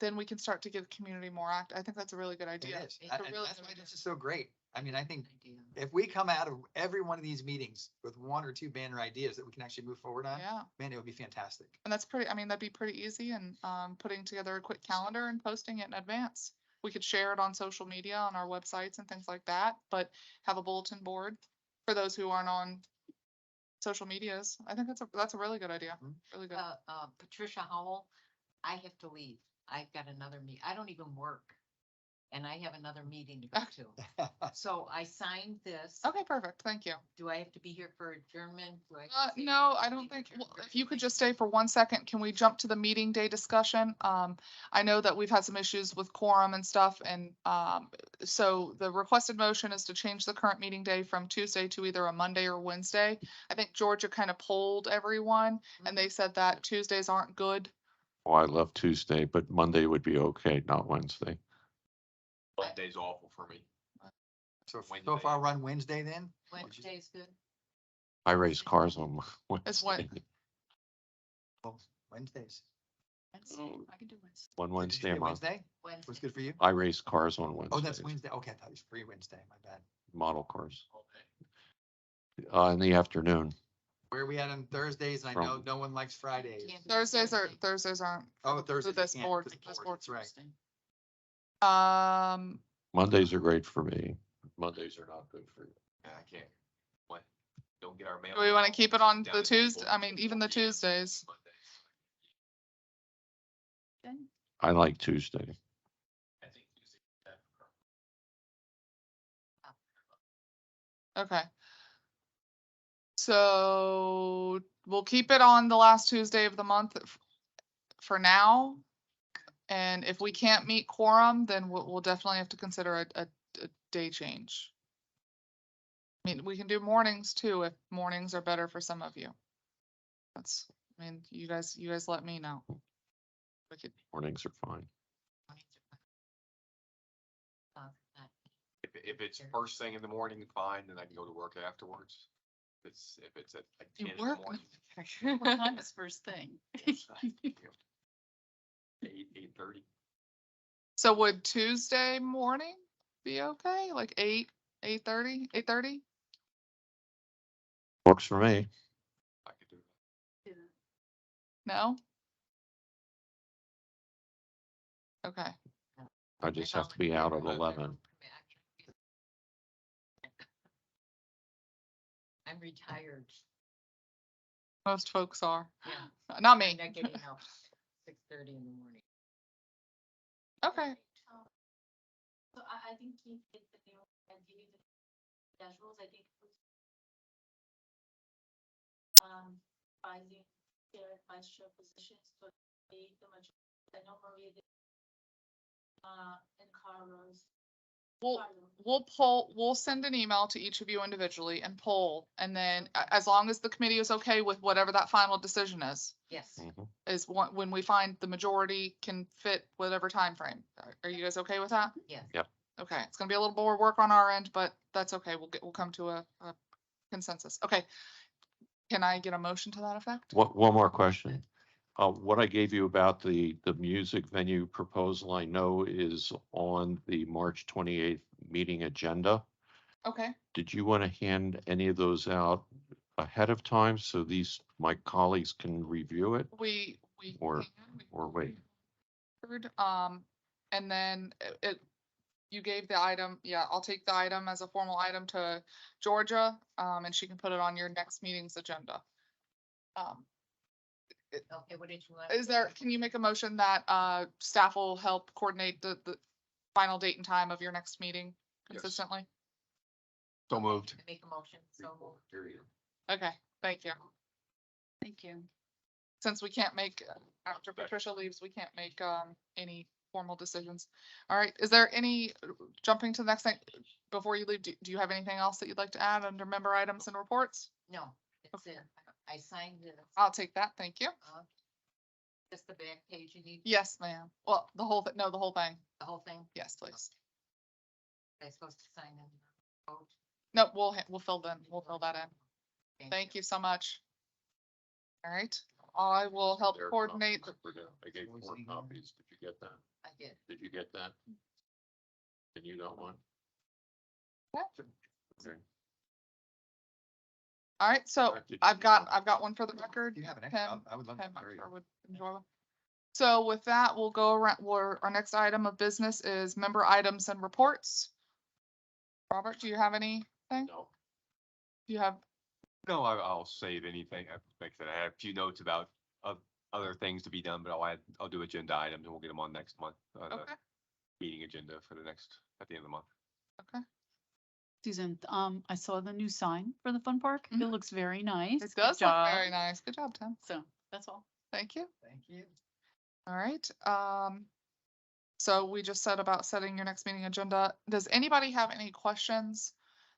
[SPEAKER 1] then we can start to give the community more act. I think that's a really good
[SPEAKER 5] It
[SPEAKER 1] idea.
[SPEAKER 5] is.
[SPEAKER 1] It's a
[SPEAKER 5] And
[SPEAKER 1] really
[SPEAKER 5] that's
[SPEAKER 1] good
[SPEAKER 5] why
[SPEAKER 1] idea.
[SPEAKER 5] this is so great. I mean, I think
[SPEAKER 2] Idea.
[SPEAKER 5] if we come out of every one of these meetings with 1 or 2 banner ideas that we can actually move forward on,
[SPEAKER 1] Yeah.
[SPEAKER 5] man, it would be fantastic.
[SPEAKER 1] And that'd be pretty easy, and putting together a quick calendar and posting it in advance. We could share it on social media, on our websites and things like that, but have a bulletin board for those who aren't on social medias. I think that's a really good idea.
[SPEAKER 5] Mhm.
[SPEAKER 1] Really good.
[SPEAKER 2] Patricia Howell, I have to leave. I've got another I don't even work. And I have another meeting to go to. So I signed this.
[SPEAKER 1] Okay, perfect. Thank you.
[SPEAKER 2] Do I have to be here for adjournment? Do I have to say
[SPEAKER 1] No, I
[SPEAKER 2] anything
[SPEAKER 1] don't think,
[SPEAKER 2] adjournment
[SPEAKER 1] well,
[SPEAKER 2] or
[SPEAKER 1] if you could
[SPEAKER 2] anything?
[SPEAKER 1] just stay for 1 second, can we jump to the meeting day discussion? I know that we've had some issues with quorum and stuff, and, so the requested motion is to change the current meeting day from Tuesday to either a Monday or Wednesday. I think Georgia kind of polled everyone, and they said that Tuesdays aren't good.
[SPEAKER 6] Oh, I love Tuesday, but Monday would be okay, not Wednesday.
[SPEAKER 3] Monday's awful for me.
[SPEAKER 5] So
[SPEAKER 3] Wednesday.
[SPEAKER 5] far run Wednesday then?
[SPEAKER 2] Wednesday's good.
[SPEAKER 6] I race cars on
[SPEAKER 1] It's what-
[SPEAKER 6] Wednesday.
[SPEAKER 5] Well, Wednesdays.
[SPEAKER 4] Wednesday, I can do Wednesday.
[SPEAKER 6] One
[SPEAKER 5] Did you
[SPEAKER 6] Wednesday
[SPEAKER 5] say
[SPEAKER 6] a month.
[SPEAKER 5] Wednesday?
[SPEAKER 2] Wednesday.
[SPEAKER 5] What's good for you?
[SPEAKER 6] I race cars on Wednesdays.
[SPEAKER 5] Oh, that's Wednesday. Okay, I thought it was free Wednesday. My bad.
[SPEAKER 6] Model cars. In the afternoon.
[SPEAKER 5] Where are we at on Thursdays? And I know
[SPEAKER 6] From-
[SPEAKER 5] no one likes Fridays.
[SPEAKER 2] Can't do
[SPEAKER 1] Thursdays
[SPEAKER 2] Thursday.
[SPEAKER 1] aren't.
[SPEAKER 5] Oh,
[SPEAKER 1] for
[SPEAKER 5] Thursdays.
[SPEAKER 1] This
[SPEAKER 5] you can't,
[SPEAKER 1] board,
[SPEAKER 5] 'cause the
[SPEAKER 1] this
[SPEAKER 5] board,
[SPEAKER 1] board.
[SPEAKER 5] that's right.
[SPEAKER 4] Thursday.
[SPEAKER 6] Mondays are great for me. Mondays are not good for you.
[SPEAKER 3] Yeah, I can't. What? Don't get our mail.
[SPEAKER 1] Do we want to keep it on
[SPEAKER 3] down
[SPEAKER 1] the
[SPEAKER 3] to
[SPEAKER 1] Tuesday?
[SPEAKER 3] people.
[SPEAKER 1] I mean, even the Tuesdays.
[SPEAKER 4] Then
[SPEAKER 6] I like Tuesday.
[SPEAKER 8] I think Tuesday.
[SPEAKER 1] Okay. So we'll keep it on the last Tuesday of the month for now. And if we can't meet quorum, then we'll definitely have to consider a day change. I mean, we can do mornings too, if mornings are better for some of you. I mean, you guys let me know. We could,
[SPEAKER 6] Mornings are fine.
[SPEAKER 3] If it's first thing in the morning, fine, then I can go to work afterwards. If it's at like
[SPEAKER 1] you
[SPEAKER 3] 10 in the
[SPEAKER 1] work?
[SPEAKER 3] morning.
[SPEAKER 4] what time is first thing?
[SPEAKER 3] 8:30.
[SPEAKER 1] So would Tuesday morning be okay? Like 8:30?
[SPEAKER 6] Works for me.
[SPEAKER 3] I could do that.
[SPEAKER 1] No? Okay.
[SPEAKER 6] I just have to be out at 11.
[SPEAKER 2] I'm retired.
[SPEAKER 1] Most folks are.
[SPEAKER 2] Yeah.
[SPEAKER 1] Not
[SPEAKER 2] I'm
[SPEAKER 1] me.
[SPEAKER 2] not getting up 6:30 in the morning.
[SPEAKER 1] Okay.
[SPEAKER 7] So I think he did the new, and give you the dashboards, I think. Rising chair, vice chair positions, but the majority, I know Maria did. And Carlos.
[SPEAKER 1] We'll send an email to each of you individually and poll, and then as long as the committee is okay with whatever that final decision is
[SPEAKER 2] Yes.
[SPEAKER 1] is when we find the majority can fit whatever time frame. Are you guys okay with that?
[SPEAKER 2] Yes.
[SPEAKER 6] Yep.
[SPEAKER 1] Okay, it's gonna be a little more work on our end, but that's okay. We'll come to a consensus. Okay. Can I get a motion to that effect?
[SPEAKER 6] One more question. What I gave you about the music venue proposal, I know is on the March 28th meeting agenda.
[SPEAKER 1] Okay,
[SPEAKER 6] Did you want to hand any of those out ahead of time so my colleagues can review it?
[SPEAKER 1] we.
[SPEAKER 6] Or-
[SPEAKER 1] can, we-
[SPEAKER 6] or wait.
[SPEAKER 1] And then you gave the item, yeah, I'll take the item as a formal item to Georgia, and she can put it on your next meeting's agenda.
[SPEAKER 2] Okay, what did you want?
[SPEAKER 1] Can you make a motion that, staff will help coordinate the final date and time of your next meeting
[SPEAKER 3] Yes.
[SPEAKER 1] consistently?
[SPEAKER 3] So moved.
[SPEAKER 2] Make a motion, so moved.
[SPEAKER 3] Period.
[SPEAKER 1] Okay, thank you.
[SPEAKER 4] Thank you.
[SPEAKER 1] Since we can't make, after Patricia leaves, we can't make, any formal decisions. All right, is there any, jumping to the next thing, before you leave, do you have anything else that you'd like to add under member items and reports?
[SPEAKER 2] No, it's it. I signed it.
[SPEAKER 1] I'll take that, thank you.
[SPEAKER 2] Just the back page you need,
[SPEAKER 1] Yes, ma'am. Well, the whole, no, the whole thing.
[SPEAKER 2] the whole thing.
[SPEAKER 1] Yes, please.
[SPEAKER 2] Am I supposed to sign in? Vote?
[SPEAKER 1] No, we'll fill that in. Thank you so much. All right, I will help
[SPEAKER 6] There are
[SPEAKER 1] coordinate.
[SPEAKER 6] copies for that. I gave 4 copies. Did you get that?
[SPEAKER 2] I did.
[SPEAKER 6] Did you get that? And you got one?
[SPEAKER 1] Yeah.
[SPEAKER 6] Okay.
[SPEAKER 1] All right, so
[SPEAKER 6] Did you
[SPEAKER 1] I've
[SPEAKER 6] get
[SPEAKER 1] got one for the record.
[SPEAKER 5] Do you have an
[SPEAKER 1] Pen,
[SPEAKER 5] extra? I would love to.
[SPEAKER 1] pen, I'm
[SPEAKER 5] carry
[SPEAKER 1] sure
[SPEAKER 5] it.
[SPEAKER 1] would enjoy them. So with that, we'll go around, our next item of business is member items and reports. Robert, do you have anything?
[SPEAKER 6] No.
[SPEAKER 1] Do you have
[SPEAKER 3] No, I'll save anything. Like I said, I have a few notes about other things to be done, but I'll do agenda items and we'll get them on next month. The
[SPEAKER 1] Okay,
[SPEAKER 3] meeting agenda for the next, at the end of the month.
[SPEAKER 1] okay.
[SPEAKER 4] Susan, I saw the new sign for the fun park. It
[SPEAKER 1] Mhm.
[SPEAKER 4] looks very nice.
[SPEAKER 1] It
[SPEAKER 4] Good
[SPEAKER 1] does look
[SPEAKER 4] job.
[SPEAKER 1] very nice. Good job, Tim.
[SPEAKER 4] So that's all.
[SPEAKER 1] Thank you.
[SPEAKER 5] Thank you.
[SPEAKER 1] All right, so we just said about setting your next meeting agenda. Does anybody have any questions?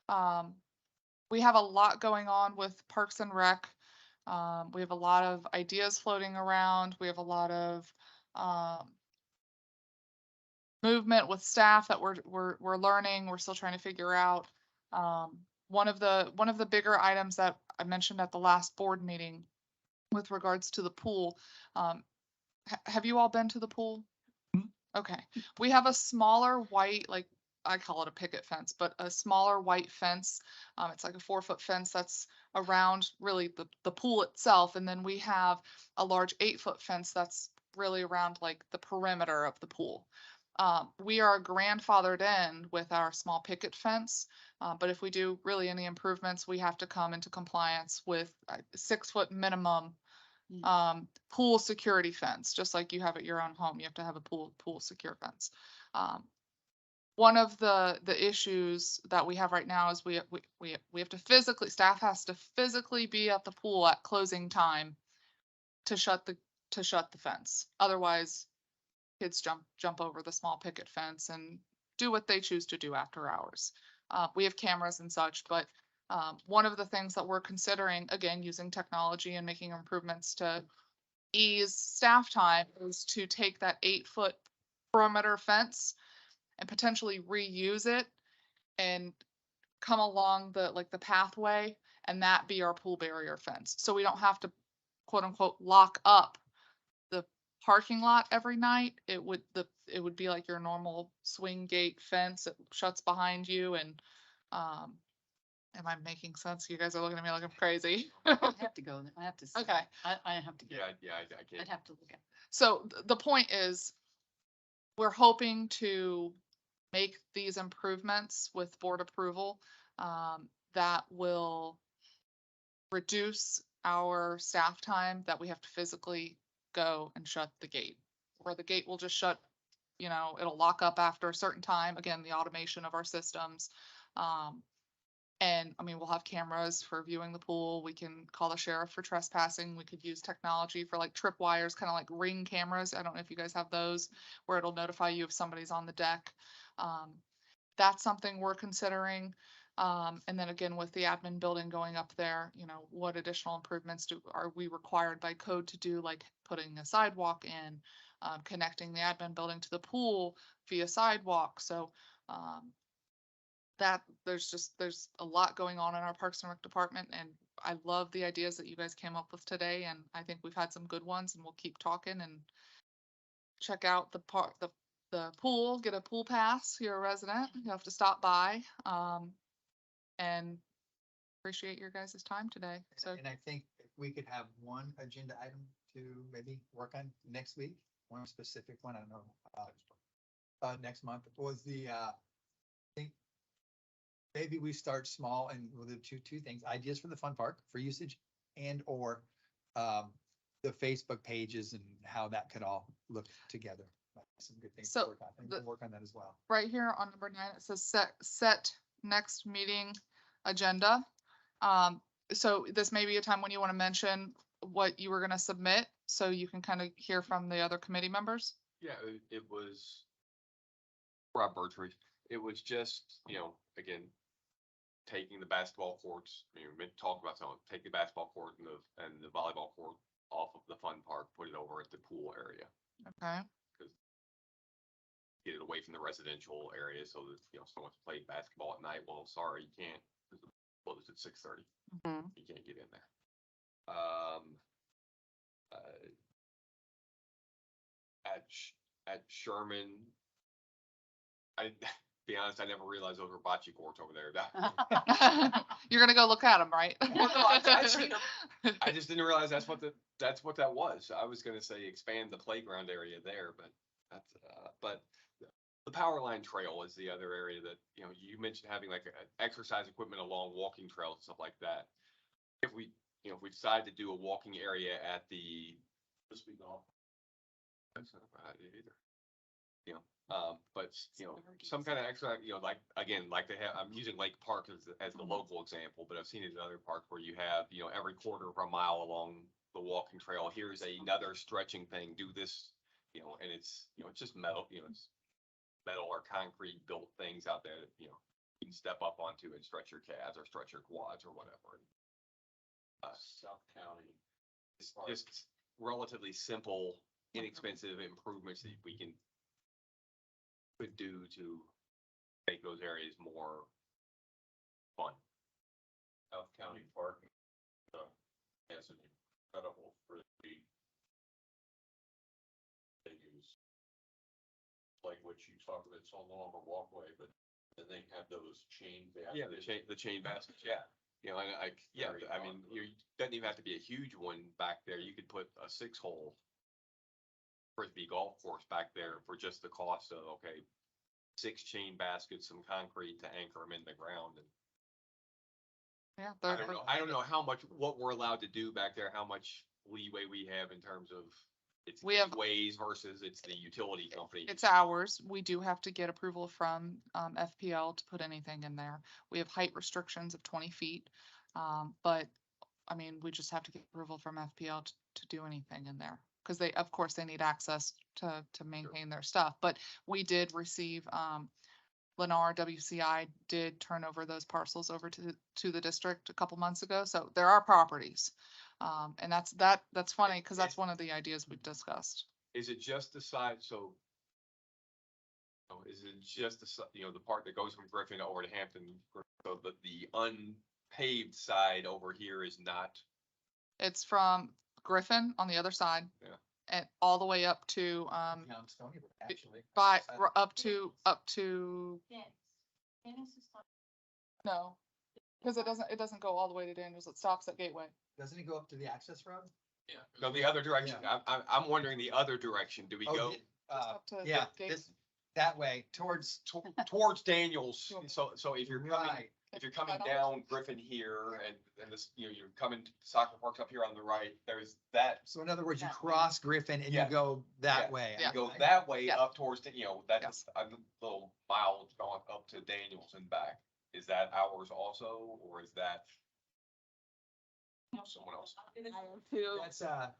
[SPEAKER 1] We have a lot going on with Parks and Rec. We have a lot of ideas floating around. We have a lot of, movement with staff that we're learning. We're still trying to figure out. One of the bigger items that I mentioned at the last board meeting with regards to the pool, have you all been to the pool? Okay, we have a smaller white, like, I call it a picket fence, but a smaller white fence. It's like a 4-foot fence that's around really the pool itself. And then we have a large 8-foot fence that's really around like the perimeter of the pool. We are grandfathered in with our small picket fence. But if we do really any improvements, we have to come into compliance with a 6-foot minimum pool security fence, just like you have at your own home. You have to have a pool secure fence. One of the issues that we have right now is we have to physically, staff has to physically be at the pool at closing time to shut the fence. Otherwise, kids jump over the small picket fence and do what they choose to do after hours. We have cameras and such, but one of the things that we're considering, again, using technology and making improvements to ease staff time, is to take that 8-foot perimeter fence and potentially reuse it and come along the pathway, and that be our pool barrier fence. So we don't have to quote unquote lock up the parking lot every night. It would be like your normal swing gate fence. It shuts behind you and, am I making sense? You guys are looking at me like I'm crazy.
[SPEAKER 4] I have to go. I have to. see.
[SPEAKER 1] Okay.
[SPEAKER 4] I have to go.
[SPEAKER 3] Yeah, I can't.
[SPEAKER 4] I'd have to look at.
[SPEAKER 1] So the point is, we're hoping to make these improvements with board approval, that will reduce our staff time that we have to physically go and shut the gate. Or the gate will just shut, it'll lock up after a certain time. Again, the automation of our systems. And I mean, we'll have cameras for viewing the pool. We can call the sheriff for trespassing. We could use technology for like trip wires, kind of like Ring cameras. I don't know if you guys have those, where it'll notify you if somebody's on the deck. That's something we're considering. And then again, with the admin building going up there, what additional improvements are we required by code to do, like putting a sidewalk in, connecting the admin building to the pool via sidewalk. So, that there's a lot going on in our Parks and Rec department, and I love the ideas that you guys came up with today, and I think we've had some good ones, and we'll keep talking and check out the pool, get a pool pass. You're a resident, you have to stop by, and appreciate your guys' time today. So
[SPEAKER 5] And I think if we could have one agenda item to maybe work on next week, one specific one, I don't know, next month was I think maybe we start small and we'll do two things: ideas for the fun park for usage, and or the Facebook pages and how that could all look together. Some good things to
[SPEAKER 1] So
[SPEAKER 5] work on. I think we'll work on that as well.
[SPEAKER 1] right here on number 9, it says set next meeting agenda. So this may be a time when you want to mention what you were gonna submit, so you can kind of hear from the other committee members.
[SPEAKER 3] Yeah, it was Rob Bertree. It was just, again, taking the basketball courts, we talked about something, take the basketball court and the volleyball court off of the fun park, put it over at the pool area.
[SPEAKER 1] Okay.
[SPEAKER 3] Get it away from the residential area so that, someone's playing basketball at night. Well, sorry, you can't. Well, it's at 6:30. You can't get in there. At Sherman, be honest, I never realized those were bocce courts over there.
[SPEAKER 1] You're gonna go look at them, right?
[SPEAKER 3] I just didn't realize that's what that was. I was gonna say expand the playground area there, but but the power line trail is the other area that, you mentioned having like exercise equipment along walking trails and stuff like that. if we, you know, if we decide to do a walking area at the, Frisbee golf. That's not a bad idea either. You know, but, you know, some kind of extra, you know, like, again, like they have, I'm using Lake Park as the local example, but I've seen it in other parks where you have, you know, every quarter of a mile along the walking trail, here's another stretching thing, do this, you know, and it's, you know, it's just metal, you know, it's metal or concrete built things out there that, you know, you can step up onto and stretch your calves or stretch your quads or whatever. South County. It's just relatively simple, inexpensive improvements that we can could do to make those areas more fun. South County Park has an incredible frisbee. They use like what you talked about, it's on the longer walkway, but then they have those chain. Yeah, the chain baskets, yeah. You know, yeah, I mean, you doesn't even have to be a huge one back there. You could put a 6-hole frisbee golf course back there for just the cost of, okay, 6 chain baskets, some concrete to anchor them in the ground. And
[SPEAKER 1] Yeah.
[SPEAKER 3] I don't know how much, what we're allowed to do back there, how much leeway we have in terms of it's
[SPEAKER 1] We have-
[SPEAKER 3] ways versus it's the utility company.
[SPEAKER 1] It's ours. We do have to get approval from FPL to put anything in there. We have height restrictions of 20 feet. But I mean, we just have to get approval from FPL to do anything in there. Cause they, of course, they need access to maintain their stuff, but we did receive, Lennar WCI did turn over those parcels over to the district a couple months ago. So there are properties. And that's funny, cause that's one of the ideas we've discussed.
[SPEAKER 3] Is it just the side, so? Oh, is it just the, you know, the part that goes from Griffin over to Hampton, so the unpaved side over here is not?
[SPEAKER 1] It's from Griffin on the other side.
[SPEAKER 3] Yeah.
[SPEAKER 1] And all the way up to,
[SPEAKER 5] Beyond Stony Brook, actually.
[SPEAKER 1] up to, no. Cause it doesn't go all the way to Daniels. It stops at Gateway.
[SPEAKER 5] Doesn't it go up to the access road?
[SPEAKER 8] Yeah.
[SPEAKER 3] No, the other direction. I'm wondering the other direction. Do we
[SPEAKER 5] Oh,
[SPEAKER 3] go
[SPEAKER 1] Just up to
[SPEAKER 5] yeah,
[SPEAKER 1] Gateway.
[SPEAKER 5] that way, towards,
[SPEAKER 3] towards Daniels? So if you're coming,
[SPEAKER 5] right,
[SPEAKER 3] if you're coming
[SPEAKER 1] Right on.
[SPEAKER 3] down Griffin here and this, you know, you're coming to soccer parks up here on the right, there's that.
[SPEAKER 5] so in other words, you
[SPEAKER 1] That way.
[SPEAKER 5] cross Griffin and you
[SPEAKER 3] Yeah.
[SPEAKER 5] go that way.
[SPEAKER 1] Yeah.
[SPEAKER 3] You go that way
[SPEAKER 1] Yeah.
[SPEAKER 3] up towards, you know, that's a little mile going up to Daniels and back. Is that ours also, or is that someone else?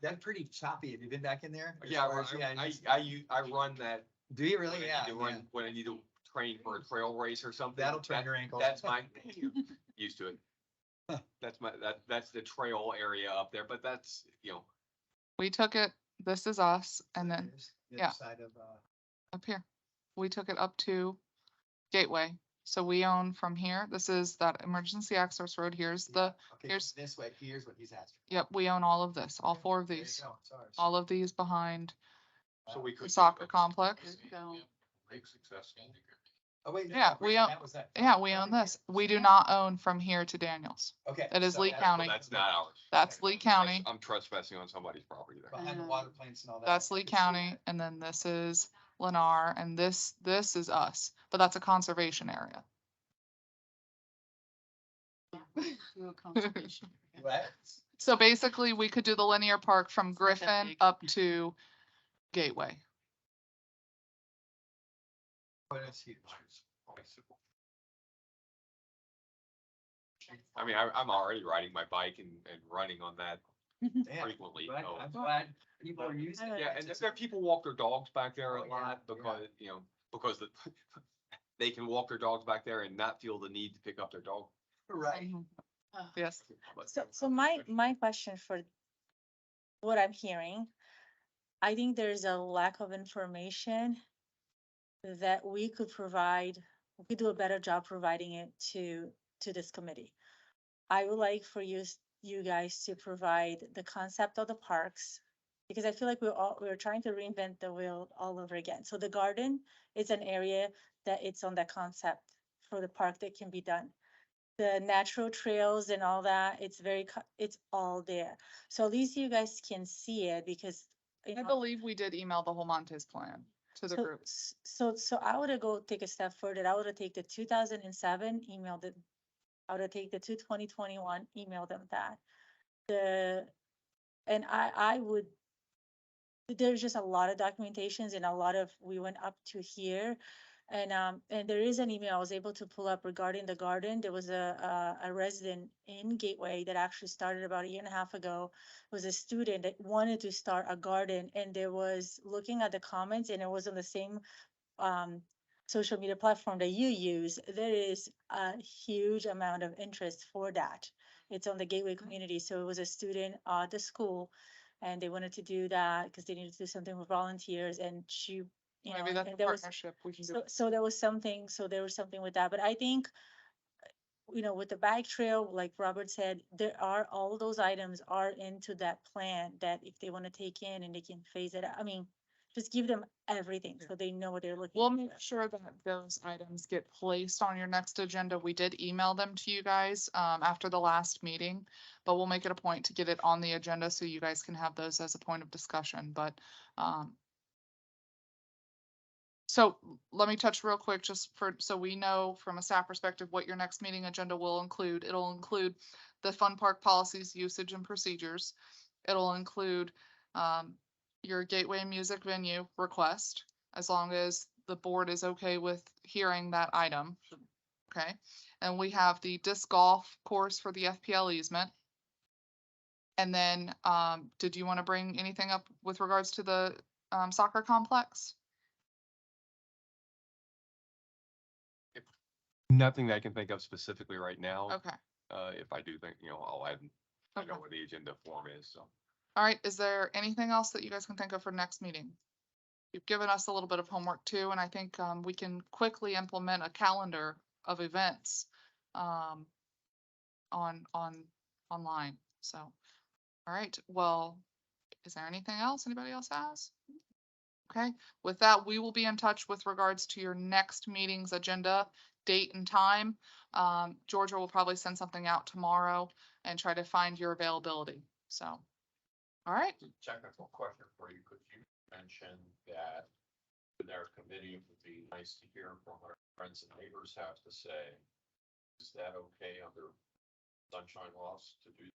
[SPEAKER 5] That's pretty choppy. Have you been back in there? As
[SPEAKER 3] Yeah,
[SPEAKER 5] far as-
[SPEAKER 3] I run that.
[SPEAKER 5] Do you
[SPEAKER 3] when I
[SPEAKER 5] really?
[SPEAKER 3] need
[SPEAKER 5] Yeah.
[SPEAKER 3] to
[SPEAKER 5] yeah.
[SPEAKER 3] run- When I need to train for a trail race or something.
[SPEAKER 5] That'll turn
[SPEAKER 3] that-
[SPEAKER 5] your ankles.
[SPEAKER 3] That's my, used to it. That's the trail area up there, but that's, you know,
[SPEAKER 1] We took it, this is us, and then
[SPEAKER 5] The
[SPEAKER 1] yeah.
[SPEAKER 5] other side of,
[SPEAKER 1] up here, we took it up to Gateway. So we own from here, this is that emergency access road. Here's the,
[SPEAKER 5] okay,
[SPEAKER 1] here's-
[SPEAKER 5] this way, here's what he's asking.
[SPEAKER 1] yep, we own all of this, all
[SPEAKER 5] Okay,
[SPEAKER 1] 4 of
[SPEAKER 5] there you
[SPEAKER 1] these,
[SPEAKER 5] go, it's ours.
[SPEAKER 1] all of these behind
[SPEAKER 3] so we
[SPEAKER 1] the
[SPEAKER 3] could.
[SPEAKER 1] soccer complex.
[SPEAKER 4] There you go.
[SPEAKER 3] Great success.
[SPEAKER 5] Oh, wait. no,
[SPEAKER 1] Yeah,
[SPEAKER 5] no,
[SPEAKER 1] we
[SPEAKER 5] wait,
[SPEAKER 1] own-
[SPEAKER 5] that was that.
[SPEAKER 1] Yeah, we own this. We do not own from here to Daniels.
[SPEAKER 5] Okay.
[SPEAKER 1] That is
[SPEAKER 5] so
[SPEAKER 1] Lee
[SPEAKER 5] that-
[SPEAKER 1] County.
[SPEAKER 3] That's not ours.
[SPEAKER 1] That's Lee County,
[SPEAKER 3] I'm trespassing on somebody's property there.
[SPEAKER 5] Behind the water plants and all that.
[SPEAKER 1] that's
[SPEAKER 5] I
[SPEAKER 1] Lee
[SPEAKER 5] could see
[SPEAKER 1] County,
[SPEAKER 5] that.
[SPEAKER 1] and then this is Lennar, and this is us, but that's a conservation area.
[SPEAKER 4] Do a conservation.
[SPEAKER 5] What?
[SPEAKER 1] So basically, we could do the linear park from
[SPEAKER 4] It's not that
[SPEAKER 1] Griffin
[SPEAKER 4] big.
[SPEAKER 1] up to Gateway.
[SPEAKER 5] But it's huge.
[SPEAKER 3] I mean, I'm already riding my bike and running on that
[SPEAKER 5] Damn,
[SPEAKER 3] frequently.
[SPEAKER 5] glad-
[SPEAKER 3] so-
[SPEAKER 5] I'm glad people are using it.
[SPEAKER 3] Yeah, and there people walk their dogs back there
[SPEAKER 5] Oh,
[SPEAKER 3] a
[SPEAKER 5] yeah,
[SPEAKER 3] lot
[SPEAKER 5] yeah.
[SPEAKER 3] because, you know, because they can walk their dogs back there and not feel the need to pick up their dog.
[SPEAKER 5] Right.
[SPEAKER 1] Yes.
[SPEAKER 3] But-
[SPEAKER 7] So my question for what I'm hearing, I think there's a lack of information that we could provide, we could do a better job providing it to this committee. I would like for you guys to provide the concept of the parks, because I feel like we're trying to reinvent the wheel all over again. So the garden is an area that it's on that concept for the park that can be done. The natural trails and all that, it's all there. So at least you guys can see it because. you
[SPEAKER 1] I
[SPEAKER 7] know,
[SPEAKER 1] believe we did email the whole Montes plan to the
[SPEAKER 7] so-
[SPEAKER 1] group.
[SPEAKER 7] So I would go take a step further. I would take the 2007, emailed it I would take the 2021, email them that. And I would, there's just a lot of documentations and a lot of, we went up to here. And there is an email I was able to pull up regarding the garden. There was a resident in Gateway that actually started about a year and a half ago. It was a student that wanted to start a garden, and there was, looking at the comments, and it was on the same social media platform that you use, there is a huge amount of interest for that. It's on the Gateway community. So it was a student at the school, and they wanted to do that because they needed to do something with volunteers, and she, you know,
[SPEAKER 1] Maybe that's a
[SPEAKER 7] and there was,
[SPEAKER 1] partnership. We can do.
[SPEAKER 7] so there was something, with that. But I think, you know, with the bike trail, like Robert said, there are, all those items are into that plan, that if they want to take in and they can phase it out. I mean, just give them everything so they know what they're looking
[SPEAKER 1] We'll
[SPEAKER 7] for.
[SPEAKER 1] make sure that those items get placed on your next agenda. We did email them to you guys after the last meeting, but we'll make it a point to get it on the agenda so you guys can have those as a point of discussion, but so let me touch real quick, just for, so we know from a staff perspective, what your next meeting agenda will include. It'll include the fun park policies, usage and procedures. It'll include your Gateway music venue request, as long as the board is okay with hearing that item. Okay, and we have the disc golf course for the FPL easement. And then, did you want to bring anything up with regards to the soccer complex?
[SPEAKER 3] Nothing that I can think of specifically right now.
[SPEAKER 1] Okay.
[SPEAKER 3] If I do think, I'll add, I know
[SPEAKER 1] Okay.
[SPEAKER 3] what the agenda form is, so.
[SPEAKER 1] All right, is there anything else that you guys can think of for next meeting? You've given us a little bit of homework too, and I think we can quickly implement a calendar of events online. So, all right, well, is there anything else anybody else has? Okay, with that, we will be in touch with regards to your next meeting's agenda, date and time. Georgia will probably send something out tomorrow and try to find your availability. So, all right.
[SPEAKER 8] Technical question for you. Could you mention that in their committee, it would be nice to hear from what our friends and neighbors have to say? Is that okay under sunshine laws to do?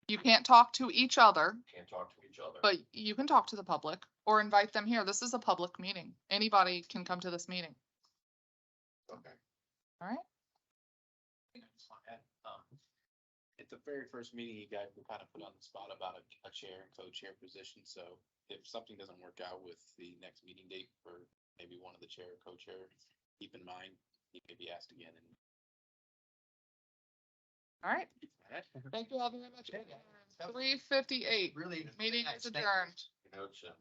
[SPEAKER 1] You can't talk to each other,
[SPEAKER 8] Can't talk to each other.
[SPEAKER 1] but you can talk to the public or invite them here. This is a public meeting. Anybody can come to this meeting.
[SPEAKER 8] Okay.
[SPEAKER 1] All right.
[SPEAKER 9] At the very first meeting, you guys were kind of put on the spot about a chair and co-chair position, so if something doesn't work out with the next meeting date for maybe one of the chair or co-chair, keep in mind, you may be asked again.
[SPEAKER 1] All right. Thank you all very much. 3:58.
[SPEAKER 5] Really.
[SPEAKER 1] Meeting
[SPEAKER 5] nice.
[SPEAKER 1] is
[SPEAKER 5] Thank you.
[SPEAKER 1] adjourned.
[SPEAKER 8] You know, Jim,